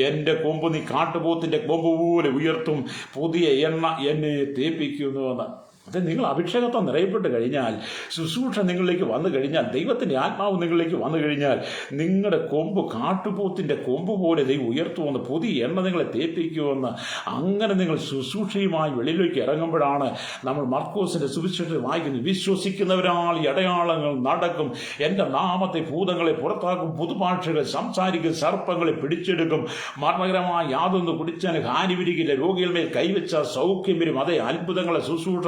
എന്റെ കൊമ്പ് നീ കാട്ടുപോത്തിന്റെ കൊമ്പ് പോലെ ഉയർത്തും, പുതിയ എണ്ണ എന്നെ തേപ്പിക്കുന്നുവെന്ന്. അത് നിങ്ങൾ അഭിഷേകത്തെ നിറയപ്പെട്ട് കഴിഞ്ഞാൽ, ശുശ്രൂഷ നിങ്ങളിലേക്ക് വന്നു കഴിഞ്ഞാൽ, ദൈവത്തിൻ്റെ ആത്മാവ് നിങ്ങളിലേക്ക് വന്നു കഴിഞ്ഞാൽ, നിങ്ങളുടെ കൊമ്പ് കാട്ടുപോത്തിൻ്റെ കൊമ്പ് പോലെ ദൈവം ഉയർത്തുമെന്ന്, പുതിയ എണ്ണ നിങ്ങളെ തേപ്പിക്കുമെന്ന്. അങ്ങനെ നിങ്ങൾ ശുശ്രൂഷയുമായി വെളിയിലേക്ക് ഇറങ്ങുമ്പോഴാണ് നമ്മൾ മർക്കോസിന്റെ സുവിശേഷത്തിൽ വായിക്കുന്നത്, വിശ്വസിക്കുന്നവരാൾ ഈ അടയാളങ്ങൾ നടക്കും, എൻ്റെ നാമത്തെ ഭൂതങ്ങളെ പുറത്താക്കും, പുതുഭാഷകൾ സംസാരിക്കും, സർപ്പങ്ങളെ പിടിച്ചെടുക്കും, മരണകരമായ യാതൊന്ന് കുടിച്ചാൽ ഹാനി വരികില്ല, രോഗികളുമേൽ കൈവച്ച സൗഖ്യം വരും. അതേ അത്ഭുതങ്ങളെ ശുശ്രൂഷ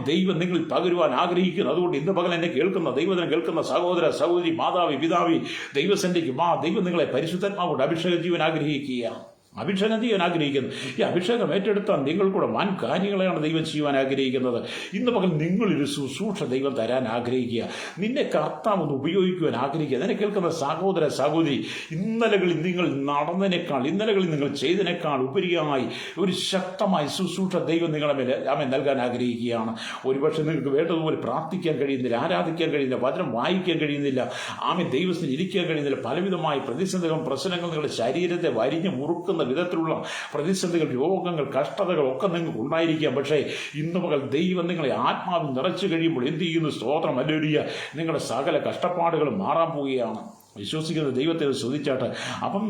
ദൈവം നിങ്ങൾ പകരുവാൻ ആഗ്രഹിക്കുന്നു. അതുകൊണ്ട് ഇന്ന് പകൽ എന്നെ കേൾക്കുന്ന ദൈവത്തിനെ കേൾക്കുന്ന സഹോദര സഹോദരി, മാതാവി പിതാവി, ദൈവസന്നിധിക്ക് ദൈവം നിങ്ങളെ പരിശുദ്ധാത്മാവോട് അഭിഷേകം ചെയ്യാൻ ആഗ്രഹിക്കുക. അഭിഷേകം ചെയ്യാൻ ആഗ്രഹിക്കുന്നു. ഈ അഭിഷേകം ഏറ്റെടുത്താൽ നിങ്ങൾ കൂടെ വൻ കാര്യങ്ങളെയാണ് ദൈവം ചെയ്യുവാൻ ആഗ്രഹിക്കുന്നത്. ഇന്ന് പകൽ നിങ്ങളൊരു ശുശ്രൂഷ ദൈവം തരാൻ ആഗ്രഹിക്കുക. നിന്നെ കർത്താവ് ഒന്ന് ഉപയോഗിക്കുവാൻ ആഗ്രഹിക്കുക. അതിനെ കേൾക്കുന്ന സഹോദര സഹോദരി, ഇന്നലകളിൽ നിങ്ങൾ നടന്നതിനേക്കാൾ, ഇന്നലകളിൽ നിങ്ങൾ ചെയ്തതിനേക്കാൾ ഉപരിയായി ഒരു ശക്തമായ ശുശ്രൂഷ ദൈവം നിങ്ങളെ മേലെ നൽകാൻ ആഗ്രഹിക്കുകയാണ്. ഒരുപക്ഷെ നിങ്ങൾക്ക് വേണ്ടതുപോലെ പ്രാർത്ഥിക്കാൻ കഴിയുന്നില്ല, ആരാധിക്കാൻ കഴിയുന്നില്ല, വചനം വായിക്കാൻ കഴിയുന്നില്ല, ദൈവത്തിന് ഇരിക്കാൻ കഴിയുന്നില്ല. പലവിധമായ പ്രതിസന്ധികളും പ്രശ്നങ്ങൾ നിങ്ങളുടെ ശരീരത്തെ വരിഞ്ഞ് മുറുക്കുന്ന വിധത്തിലുള്ള പ്രതിസന്ധികൾ, രോഗങ്ങൾ, കഷ്ടതകൾ ഒക്കെ നിങ്ങൾക്ക് ഉണ്ടായിരിക്കാം. പക്ഷേ ഇന്ന് പകൽ ദൈവം നിങ്ങളെ ആത്മാവിൽ നിറച്ചു കഴിയുമ്പോൾ എന്ത് ചെയ്യുന്നു? സ്തോത്രം, ഹല്ലേലൂയ, നിങ്ങളുടെ സകല കഷ്ടപ്പാടുകളും മാറാൻ പോവുകയാണ്. വിശ്വസിക്കുന്ന ദൈവത്തെ സ്തുതിച്ചാട്ട്. അപ്പം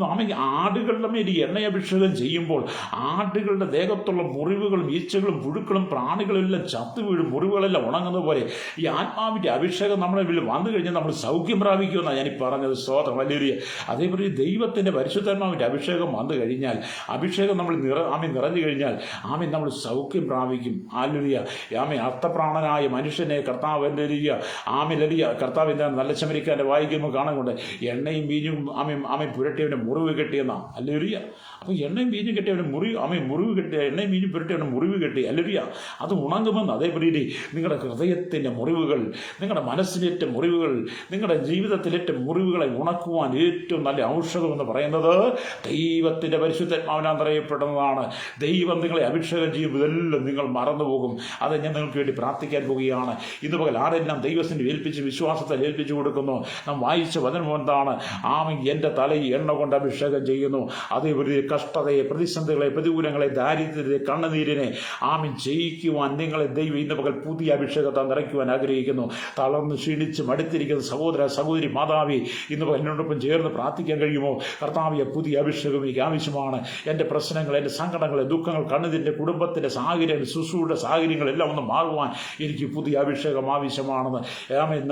ആടുകളുടെ മേൽ ഈ എണ്ണയഭിഷേകം ചെയ്യുമ്പോൾ ആടുകളുടെ ദേഹത്തുള്ള മുറിവുകളും ഈച്ചകളും പുഴുക്കളും പ്രാണികളും എല്ലാം ചത്തുവീഴും, മുറിവുകളെല്ലാം ഉണങ്ങുന്ന പോലെ ഈ ആത്മാവിൻ്റെ അഭിഷേകം നമ്മുടെ മേൽ വന്നു കഴിഞ്ഞാൽ നമ്മൾ സൗഖ്യം പ്രാപിക്കുമെന്നാണ് ഞാനീ പറഞ്ഞത്. സ്തോത്രം, ഹല്ലേലൂയ. അതേപോലെ ദൈവത്തിൻ്റെ പരിശുദ്ധാത്മാവിൻ്റെ അഭിഷേകം വന്നു കഴിഞ്ഞാൽ, അഭിഷേകം നമ്മൾ നിറഞ്ഞു കഴിഞ്ഞാൽ നമ്മൾ സൗഖ്യം പ്രാപിക്കും. ഹല്ലേലൂയ. അർത്ഥപ്രാണനായ മനുഷ്യനെ കർത്താവ് കർത്താവ് എന്താണ് നല്ല ശമരിക്കാൻ്റെ വായിക്കുമ്പോൾ കാണുന്നുണ്ട്, എണ്ണയും വീഞ്ഞും പുരട്ടിയവനെ മുറിവ് കെട്ടിയെന്നാണ്. ഹല്ലേലൂയ. അപ്പോൾ എണ്ണയും വീഞ്ഞും കെട്ടിയവനെ മുറിവ് കെട്ടിയ, എണ്ണയും വീഞ്ഞും പുരട്ടിയവനെ മുറിവ് കെട്ടി. ഹല്ലേലൂയ. അത് ഉണങ്ങുമെന്ന്. അതേപോലെ നിങ്ങളുടെ ഹൃദയത്തിൻ്റെ മുറിവുകൾ, നിങ്ങളുടെ മനസ്സിലേറ്റ മുറിവുകൾ, നിങ്ങളുടെ ജീവിതത്തിലേറ്റ മുറിവുകളെ ഉണക്കുവാൻ ഏറ്റവും നല്ല ഔഷധം എന്ന് പറയുന്നത് ദൈവത്തിൻ്റെ പരിശുദ്ധാത്മാവിനാൽ നിറയപ്പെടുന്നതാണ്. ദൈവം നിങ്ങളെ അഭിഷേകം ചെയ്യുമ്പോൾ ഇതെല്ലാം നിങ്ങൾ മറന്നുപോകും. അത് ഞാൻ നിങ്ങൾക്ക് വേണ്ടി പ്രാർത്ഥിക്കാൻ പോവുകയാണ്. ഇന്ന് പകൽ ആരെല്ലാം ദൈവത്തിന് ഏൽപ്പിച്ച് വിശ്വാസത്തിൽ ഏൽപ്പിച്ചു കൊടുക്കുന്നു, നാം വായിച്ച വചനം എന്താണ്? എൻ്റെ തലയിൽ എണ്ണ കൊണ്ട് അഭിഷേകം ചെയ്യുന്നു. അതേപോലെ കഷ്ടതയെ, പ്രതിസന്ധികളെ, പ്രതികൂലങ്ങളെ, ദാരിദ്ര്യത്തെ, കണ്ണുനീരിനെ ജയിക്കുവാൻ നിങ്ങളെ ദൈവം ഇന്ന് പകൽ പുതിയ അഭിഷേകത്തെ നിറയ്ക്കുവാൻ ആഗ്രഹിക്കുന്നു. തളർന്ന് ക്ഷീണിച്ച് മടുത്തിരിക്കുന്ന സഹോദര സഹോദരി, മാതാവി, ഇന്ന് പകൽ എന്നോടൊപ്പം ചേർന്ന് പ്രാർത്ഥിക്കാൻ കഴിയുമോ? കർത്താവിയ പുതിയ അഭിഷേകം എനിക്ക് ആവശ്യമാണ്. എൻ്റെ പ്രശ്നങ്ങൾ, എൻ്റെ സങ്കടങ്ങൾ, ദുഃഖങ്ങൾ, കണ്ണുതിൻ്റെ കുടുംബത്തിൻ്റെ സാഹചര്യങ്ങൾ, ശുശ്രൂഷയുടെ സാഹചര്യങ്ങളെല്ലാം ഒന്ന് മാറുവാൻ എനിക്ക് പുതിയ അഭിഷേകം ആവശ്യമാണെന്ന്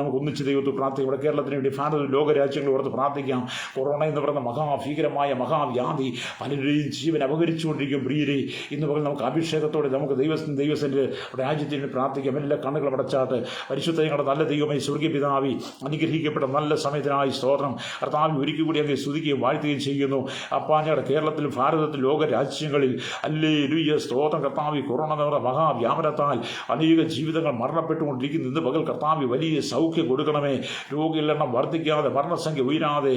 നമുക്ക് ഒന്നിച്ച് ദൈവത്തിൽ പ്രാർത്ഥിക്കും. ഇവിടെ കേരളത്തിന് വേണ്ടി ലോകരാജ്യങ്ങൾ ഓർത്ത് പ്രാർത്ഥിക്കാം. കൊറോണ എന്ന് പറയുന്ന മഹാഭീകരമായ മഹാവ്യാധി പലരുടെയും ജീവൻ അപകരിച്ചുകൊണ്ടിരിക്കും. പ്രിയരെ, ഇന്ന് പകൽ നമുക്ക് അഭിഷേകത്തോടെ നമുക്ക് ദൈവത്തിൻ്റെ രാജ്യത്തിന് പ്രാർത്ഥിക്കാം. എല്ലാ കണ്ണുകളും അടച്ചാട്ട് പരിശുദ്ധങ്ങളുടെ നല്ല ദൈവമായി സ്വർഗീയ പിതാവി, അനുഗ്രഹിക്കപ്പെട്ട നല്ല സമയത്തിനായി സ്തോത്രം. കർത്താവി ഒരിക്കൽ കൂടി അങ്ങ് സ്തുതിക്കുകയും വാഴ്ത്തുകയും ചെയ്യുന്നു. അപ്പാ, ഞങ്ങളുടെ കേരളത്തിലും ഭാരതത്തിലും ലോകരാജ്യങ്ങളിൽ ഹല്ലേലൂയ സ്തോത്രം. കർത്താവി, കൊറോണ എന്ന് പറയുന്ന മഹാവ്യാപനത്താൽ അനേക ജീവിതങ്ങൾ മരണപ്പെട്ടുകൊണ്ടിരിക്കുന്നു. ഇന്ന് പകൽ കർത്താവി വലിയ സൗഖ്യം കൊടുക്കണമേ. രോഗികളുടെ എണ്ണം വർദ്ധിക്കാതെ, മരണസംഖ്യ ഉയരാതെ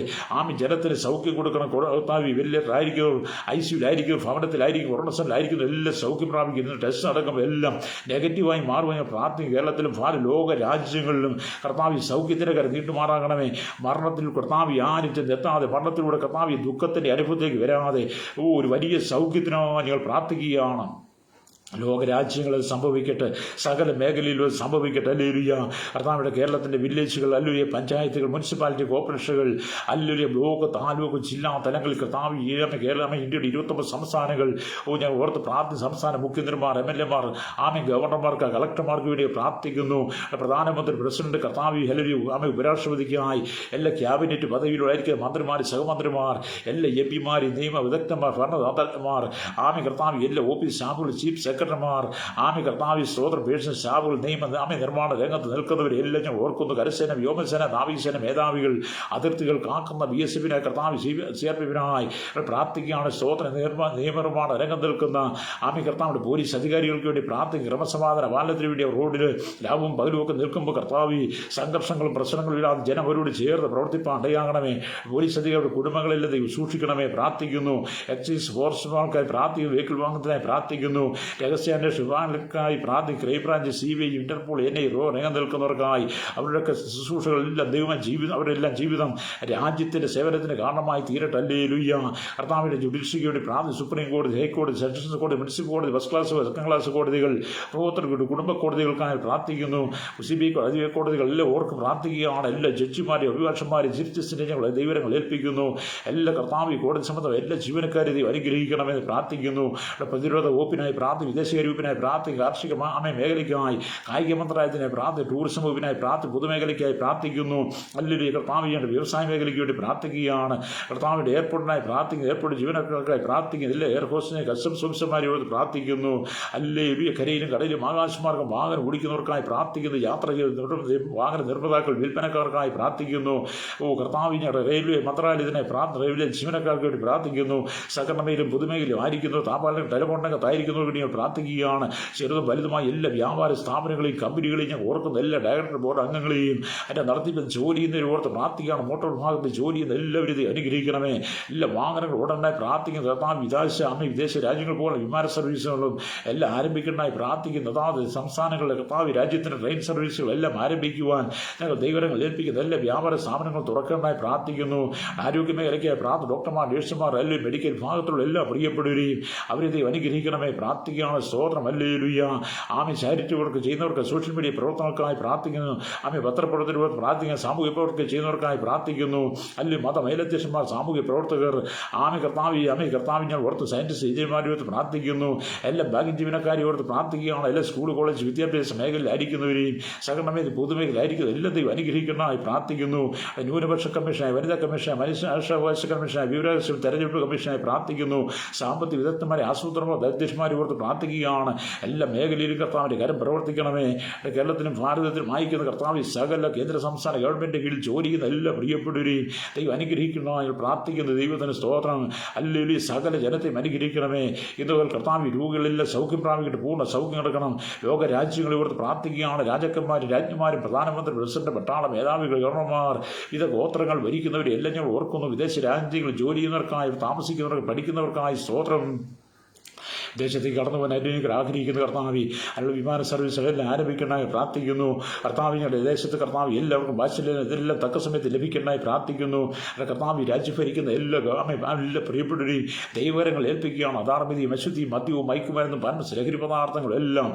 ജനത്തിന് സൗഖ്യം കൊടുക്കണം. കർത്താവി, വെല്ലിലായിരിക്കും, ഐസിയുലായിരിക്കും, ഭവനത്തിലായിരിക്കും, കൊറോണസിലായിരിക്കും, എല്ലാം സൗഖ്യം പ്രാപിക്കുന്നു. ടെസ്റ്റ് നടക്കുമ്പോൾ എല്ലാം നെഗറ്റീവായി മാറുവാൻ പ്രാർത്ഥിക്കും. കേരളത്തിലും ലോക രാജ്യങ്ങളിലും കർത്താവി സൗഖ്യത്തിൻ്റെ കരം നീട്ടുമാറാകണമേ. മരണത്തിൽ കർത്താവി ആരും ചെന്നെത്താതെ, മരണത്തിലൂടെ കർത്താവി ദുഃഖത്തിൻ്റെ അനുഭവത്തിലേക്ക് വരാതെ ഒരു വലിയ സൗഖ്യത്തിനായി ഞങ്ങൾ പ്രാർത്ഥിക്കുകയാണ്. ലോകരാജ്യങ്ങളിൽ സംഭവിക്കട്ടെ, സകല മേഖലയിലും സംഭവിക്കട്ടെ. ഹല്ലേലൂയ. കർത്താവിയുടെ കേരളത്തിൻ്റെ വില്ലേജുകൾ, ഹല്ലേലൂയ, പഞ്ചായത്തുകൾ, മുനിസിപ്പാലിറ്റി കോർപ്പറേഷനുകൾ, ഹല്ലേലൂയ, ബ്ലോക്ക്, താലൂക്ക്, ജില്ലാ തലങ്ങളിൽ കർത്താവ് കേരളം, ഇന്ത്യയുടെ 29 സംസ്ഥാനങ്ങൾ ഞാൻ ഓർത്ത് പ്രാർത്ഥന. സംസ്ഥാന മുഖ്യമന്ത്രിമാർ, MLA-മാർ, ഗവർണർമാർക്ക്, കളക്ടർമാർക്ക് വേണ്ടി പ്രാർത്ഥിക്കുന്നു. പ്രധാനമന്ത്രി, പ്രസിഡന്റ്, കർത്താവ്, ഹല്ലേലൂയ, ഉപരാഷ്ട്രപതിക്കായി, എല്ലാ ക്യാബിനറ്റ് പദവിയിലായിരിക്കുന്ന മന്ത്രിമാർ, സഹമന്ത്രിമാർ, എല്ലാ MP-മാർ, നിയമ വിദഗ്ധന്മാർ, ഭരണദാതാക്കന്മാർ, കർത്താവ്, എല്ലാ ഓഫീസ് സ്റ്റാഫുകൾ, ചീഫ് സെക്രട്ടറിമാർ, കർത്താവി സ്തോത്ര പേഴ്സൺ സ്റ്റാഫുകൾ, നിർമ്മാണ രംഗത്ത് നിൽക്കുന്നവർ എല്ലാം ഞാൻ ഓർക്കുന്നു. കരസേന, വ്യോമസേന, നാവികസേന മേധാവികൾ, അതിർത്തികൾ കാക്കുന്ന BSF-നെ, കർത്താവ് CRPF-നായി പ്രാർത്ഥിക്കുകയാണ്. സ്തോത്ര നിയമനിർമ്മാണ രംഗത്ത് നിൽക്കുന്ന കർത്താവിൻ്റെ പോലീസ് അധികാരികൾക്ക് വേണ്ടി പ്രാർത്ഥിക്കും. ക്രമസമാധാന പാലനത്തിന് വേണ്ടി റോഡിൽ ലാഭവും പകലും ഒക്കെ നിൽക്കുമ്പോൾ കർത്താവ് സംഘർഷങ്ങളും പ്രശ്നങ്ങളും ഇല്ലാതെ ജനം അവരോട് ചേർന്ന് പ്രവർത്തിപ്പാൻ ഇടയാകണമേ. പോലീസ് അധികാരികളുടെ കുടുംബങ്ങളെല്ലാം സ്വൂക്ഷിക്കണമേ. പ്രാർത്ഥിക്കുന്നു. എക്സൈസ് ഫോഴ്സുകൾക്കായി പ്രാർത്ഥിക്കുന്നു. വെഹിക്കിൾ വാങ്ങുന്നതിനായി പ്രാർത്ഥിക്കുന്നു. രഹസ്യാന്വേഷണ വിഭാഗങ്ങൾക്കായി പ്രാർത്ഥിക്കും. ക്രൈംബ്രാഞ്ച്, CBI, ഇന്റർപോൾ, NIA രംഗം നിൽക്കുന്നവർക്കായി അവരുടെയൊക്കെ ശുശ്രൂഷകളെല്ലാം അവരെല്ലാം ജീവിതം രാജ്യത്തിൻ്റെ സേവനത്തിന് കാരണമായി തീരട്ടെ. ഹല്ലേലൂയ. കർത്താവിൻ്റെ ജുഡീഷ്യറിക്ക് വേണ്ടി പ്രാർത്ഥിക്കും. സുപ്രീം കോടതി, ഹൈക്കോടതി, സെഷൻസ് കോടതി, മുനിസിപ്പൽ കോടതി, ഫസ്റ്റ് ക്ലാസ്, സെക്കൻഡ് ക്ലാസ് കോടതികൾ, പ്രവർത്തകർക്ക്, കുടുംബ കോടതികൾക്കായി പ്രാർത്ഥിക്കുന്നു. CBI അതിവേഗ കോടതികൾ എല്ലാം ഓർക്ക് പ്രാർത്ഥിക്കുകയാണ്. എല്ലാ ജഡ്ജിമാരെയും അഭിഭാഷകന്മാരെയും ചീഫ് ജസ്റ്റിസിനെ ഞങ്ങൾ ദൈവങ്ങൾ ഏൽപ്പിക്കുന്നു. എല്ലാ കർത്താവ് കോടതി സംബന്ധം എല്ലാ ജീവനക്കാരെയും അനുഗ്രഹിക്കണമെന്ന് പ്രാർത്ഥിക്കുന്നു. പ്രതിരോധ വകുപ്പിനായി പ്രാർത്ഥിക്കും. വിദേശകാര്യ വകുപ്പിനായി പ്രാർത്ഥിക്കും. കാർഷിക മേഖലയ്ക്കായി, കായിക മന്ത്രാലയത്തിനായി പ്രാർത്ഥിക്കും. ടൂറിസം വകുപ്പിനായി പ്രാർത്ഥിക്കും. പൊതുമേഖലയ്ക്കായി പ്രാർത്ഥിക്കുന്നു. അല്ലെങ്കിൽ കർത്താവിൻ്റെ വ്യവസായ മേഖലയ്ക്ക് വേണ്ടി പ്രാർത്ഥിക്കുകയാണ്. കർത്താവിൻ്റെ എയർപോർട്ടിനായി പ്രാർത്ഥിക്കുന്നു. എയർപോർട്ട് ജീവനക്കാർക്കായി പ്രാർത്ഥിക്കുന്നില്ല. എയർഫോഴ്സിനെ കസ്റ്റംസ് ഓഫീസർമാരോട് പ്രാർത്ഥിക്കുന്നു. അല്ലെങ്കിൽ കരയിലും കടലിലും ആകാശമാർഗം വാഹനം ഓടിക്കുന്നവർക്കായി പ്രാർത്ഥിക്കുന്നു. യാത്ര വാഹന നിർമ്മാതാക്കൾ വിൽപ്പനക്കാർക്കായി പ്രാർത്ഥിക്കുന്നു. കർത്താവിനെ റെയിൽവേ മന്ത്രാലയത്തിനായി റെയിൽവേ ജീവനക്കാർക്ക് വേണ്ടി പ്രാർത്ഥിക്കുന്നു. സഹകരണമേലും പൊതുമേഖലയിലും ആയിരിക്കുന്നു. താപാലും ടെലിഫോൺ രംഗത്തായിരിക്കുന്നവർക്ക് വേണ്ടി പ്രാർത്ഥിക്കുകയാണ്. ചെറുതും വലുതുമായ എല്ലാ വ്യാപാര സ്ഥാപനങ്ങളെയും കമ്പനികളെയും ഞാൻ ഓർക്കുന്ന എല്ലാ ഡയറക്ടർ ബോർഡ് അംഗങ്ങളെയും അതിൻ്റെ നടത്തിപ്പിൽ ജോലി ചെയ്യുന്നവർ ഓർത്ത് പ്രാർത്ഥിക്കുകയാണ്. മോട്ടോർ വിഭാഗത്തിൽ ജോലി ചെയ്യുന്ന എല്ലാവരും ഇത് അനുഗ്രഹിക്കണമേ. എല്ലാ വാഹനങ്ങൾ ഉടനായി പ്രാർത്ഥിക്കുന്നത്. വിദേശ രാജ്യങ്ങൾ പോലെ വിമാന സർവീസുകളും എല്ലാം ആരംഭിക്കുന്നതായി പ്രാർത്ഥിക്കുന്നു. അതാത് സംസ്ഥാനങ്ങളിലെ രാജ്യത്തിൻ്റെ ട്രെയിൻ സർവീസുകൾ എല്ലാം ആരംഭിക്കുവാൻ ഞങ്ങൾ ദൈവങ്ങൾ ഏൽപ്പിക്കുന്ന എല്ലാ വ്യാപാര സ്ഥാപനങ്ങൾ തുറക്കുന്നതായി പ്രാർത്ഥിക്കുന്നു. ആരോഗ്യ മേഖലയ്ക്കായി ഡോക്ടർമാർ, നഴ്സുമാർ, എല്ലാ മെഡിക്കൽ വിഭാഗത്തിലുള്ള എല്ലാം പ്രിയപ്പെടുകയും അവരിത് അനുഗ്രഹിക്കണമേ പ്രാർത്ഥിക്കുകയാണ്. സ്തോത്രം. ഹല്ലേലൂയ. ചാരിറ്റി വർക്ക് ചെയ്യുന്നവർക്ക്, സോഷ്യൽ മീഡിയ പ്രവർത്തനങ്ങൾക്കായി പ്രാർത്ഥിക്കുന്നു. പത്രപ്രവർത്തകർ പ്രാർത്ഥിക്കുന്നു. സാമൂഹ്യ പ്രവർത്തകർ ചെയ്യുന്നവർക്കായി പ്രാർത്ഥിക്കുന്നു. അല്ലെങ്കിൽ മേലധ്യക്ഷന്മാർ, സാമൂഹ്യ പ്രവർത്തകർ, കർത്താവ് ഞാൻ ഓർത്ത് സയൻറ്റിസ്റ്റ് എഞ്ചിനീയർമാരെ ഓർത്ത് പ്രാർത്ഥിക്കുന്നു. എല്ലാ ബാങ്കിങ് ജീവനക്കാരെ ഓർത്ത് പ്രാർത്ഥിക്കുകയാണ്. എല്ലാ സ്കൂൾ കോളേജ് വിദ്യാഭ്യാസ മേഖലയിലായിരിക്കുന്നവരെയും സഹകരണ പൊതുമേഖലയിലായിരിക്കുന്നു എല്ലാத்தைയും അനുഗ്രഹിക്കുന്നതായി പ്രാർത്ഥിക്കുന്നു. ന്യൂനപക്ഷ കമ്മീഷനായി, വനിതാ കമ്മീഷനായി, മനുഷ്യാവകാശ കമ്മീഷനായി, വിവരാവകാശ തെരഞ്ഞെടുപ്പ് കമ്മീഷനായി പ്രാർത്ഥിക്കുന്നു. സാമ്പത്തിക വിദഗ്ധന്മാരെ, ആസൂത്രണമോ അധ്യക്ഷന്മാരെ ഓർത്ത് പ്രാർത്ഥിക്കുകയാണ്. എല്ലാ മേഖലയിലും കർത്താവിൻ്റെ കരം പ്രവർത്തിക്കണമേ. കേരളത്തിലും ഭാരതത്തിലും അയക്കുന്ന കർത്താവ് സകല കേന്ദ്ര സംസ്ഥാന ഗവൺമെൻറ് കീഴിൽ ജോലി ചെയ്യുന്ന എല്ലാ പ്രിയപ്പെടുകയും ദൈവം അനുഗ്രഹിക്കുന്നതായി പ്രാർത്ഥിക്കുന്ന ദൈവത്തിന് സ്തോത്രം. അല്ലെങ്കിൽ സകല ജനത്തെയും അനുഗ്രഹിക്കണമേ. ഇതുപോലെ കർത്താവ് രോഗികളെല്ലാം സൗഖ്യം പ്രാപിച്ചിട്ട് പൂർണ്ണ സൗഖ്യം കിടക്കണം. ലോകരാജ്യങ്ങളെ ഓർത്ത് പ്രാർത്ഥിക്കുകയാണ്. രാജാക്കന്മാരും രാജ്ഞിമാരും പ്രധാനമന്ത്രി, പ്രസിഡന്റ്, പട്ടാള മേധാവികൾ, ഗവർണർമാർ, വിവിധ ഗോത്രങ്ങൾ ഭരിക്കുന്നവരെ എല്ലാം ഞങ്ങൾ ഓർക്കുന്നു. വിദേശ രാജ്യങ്ങളിൽ ജോലി ചെയ്യുന്നവർക്കായി, താമസിക്കുന്നവർക്ക്, പഠിക്കുന്നവർക്കായി സ്തോത്രം. ദേശത്തേക്ക് കടന്നു പോകാൻ അനുഗ്രഹിക്കാൻ ആഗ്രഹിക്കുന്ന കർത്താവി അതിനുള്ള വിമാന സർവീസുകളെല്ലാം ആരംഭിക്കണമായി പ്രാർത്ഥിക്കുന്നു. കർത്താവിൻ്റെ ദേശത്ത് കർത്താവ് എല്ലാവർക്കും ഇതെല്ലാം തക്ക സമയത്ത് ലഭിക്കണമായി പ്രാർത്ഥിക്കുന്നു. കർത്താവ് രാജ്യം ഭരിക്കുന്ന എല്ലാ പ്രിയപ്പെടുകയും ദൈവകരങ്ങൾ ഏൽപ്പിക്കുകയാണ്. അധാർമ്മികയും അശുദ്ധിയും മദ്യവും മയക്കുമരുന്നും ലഹരി പദാർത്ഥങ്ങളും എല്ലാം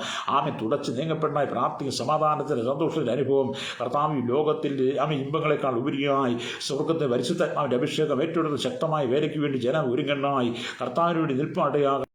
തുടച്ച് നീങ്ങപ്പെടണമായി പ്രാർത്ഥിക്കും. സമാധാനത്തിൻ്റെ സന്തോഷത്തിൻ്റെ അനുഭവം കർത്താവ് ലോകത്തിൽ ഇമ്പങ്ങളെക്കാൾ ഉപരിയായി സ്വർഗത്തെ പരിശുദ്ധാത്മാവിൻ്റെ അഭിഷേകം ഏറ്റെടുത്ത് ശക്തമായ വേലയ്ക്ക് വേണ്ടി ജനം ഒരുങ്ങണമായി. കർത്താവിന് വേണ്ടി നിൽപ്പാടയാകും.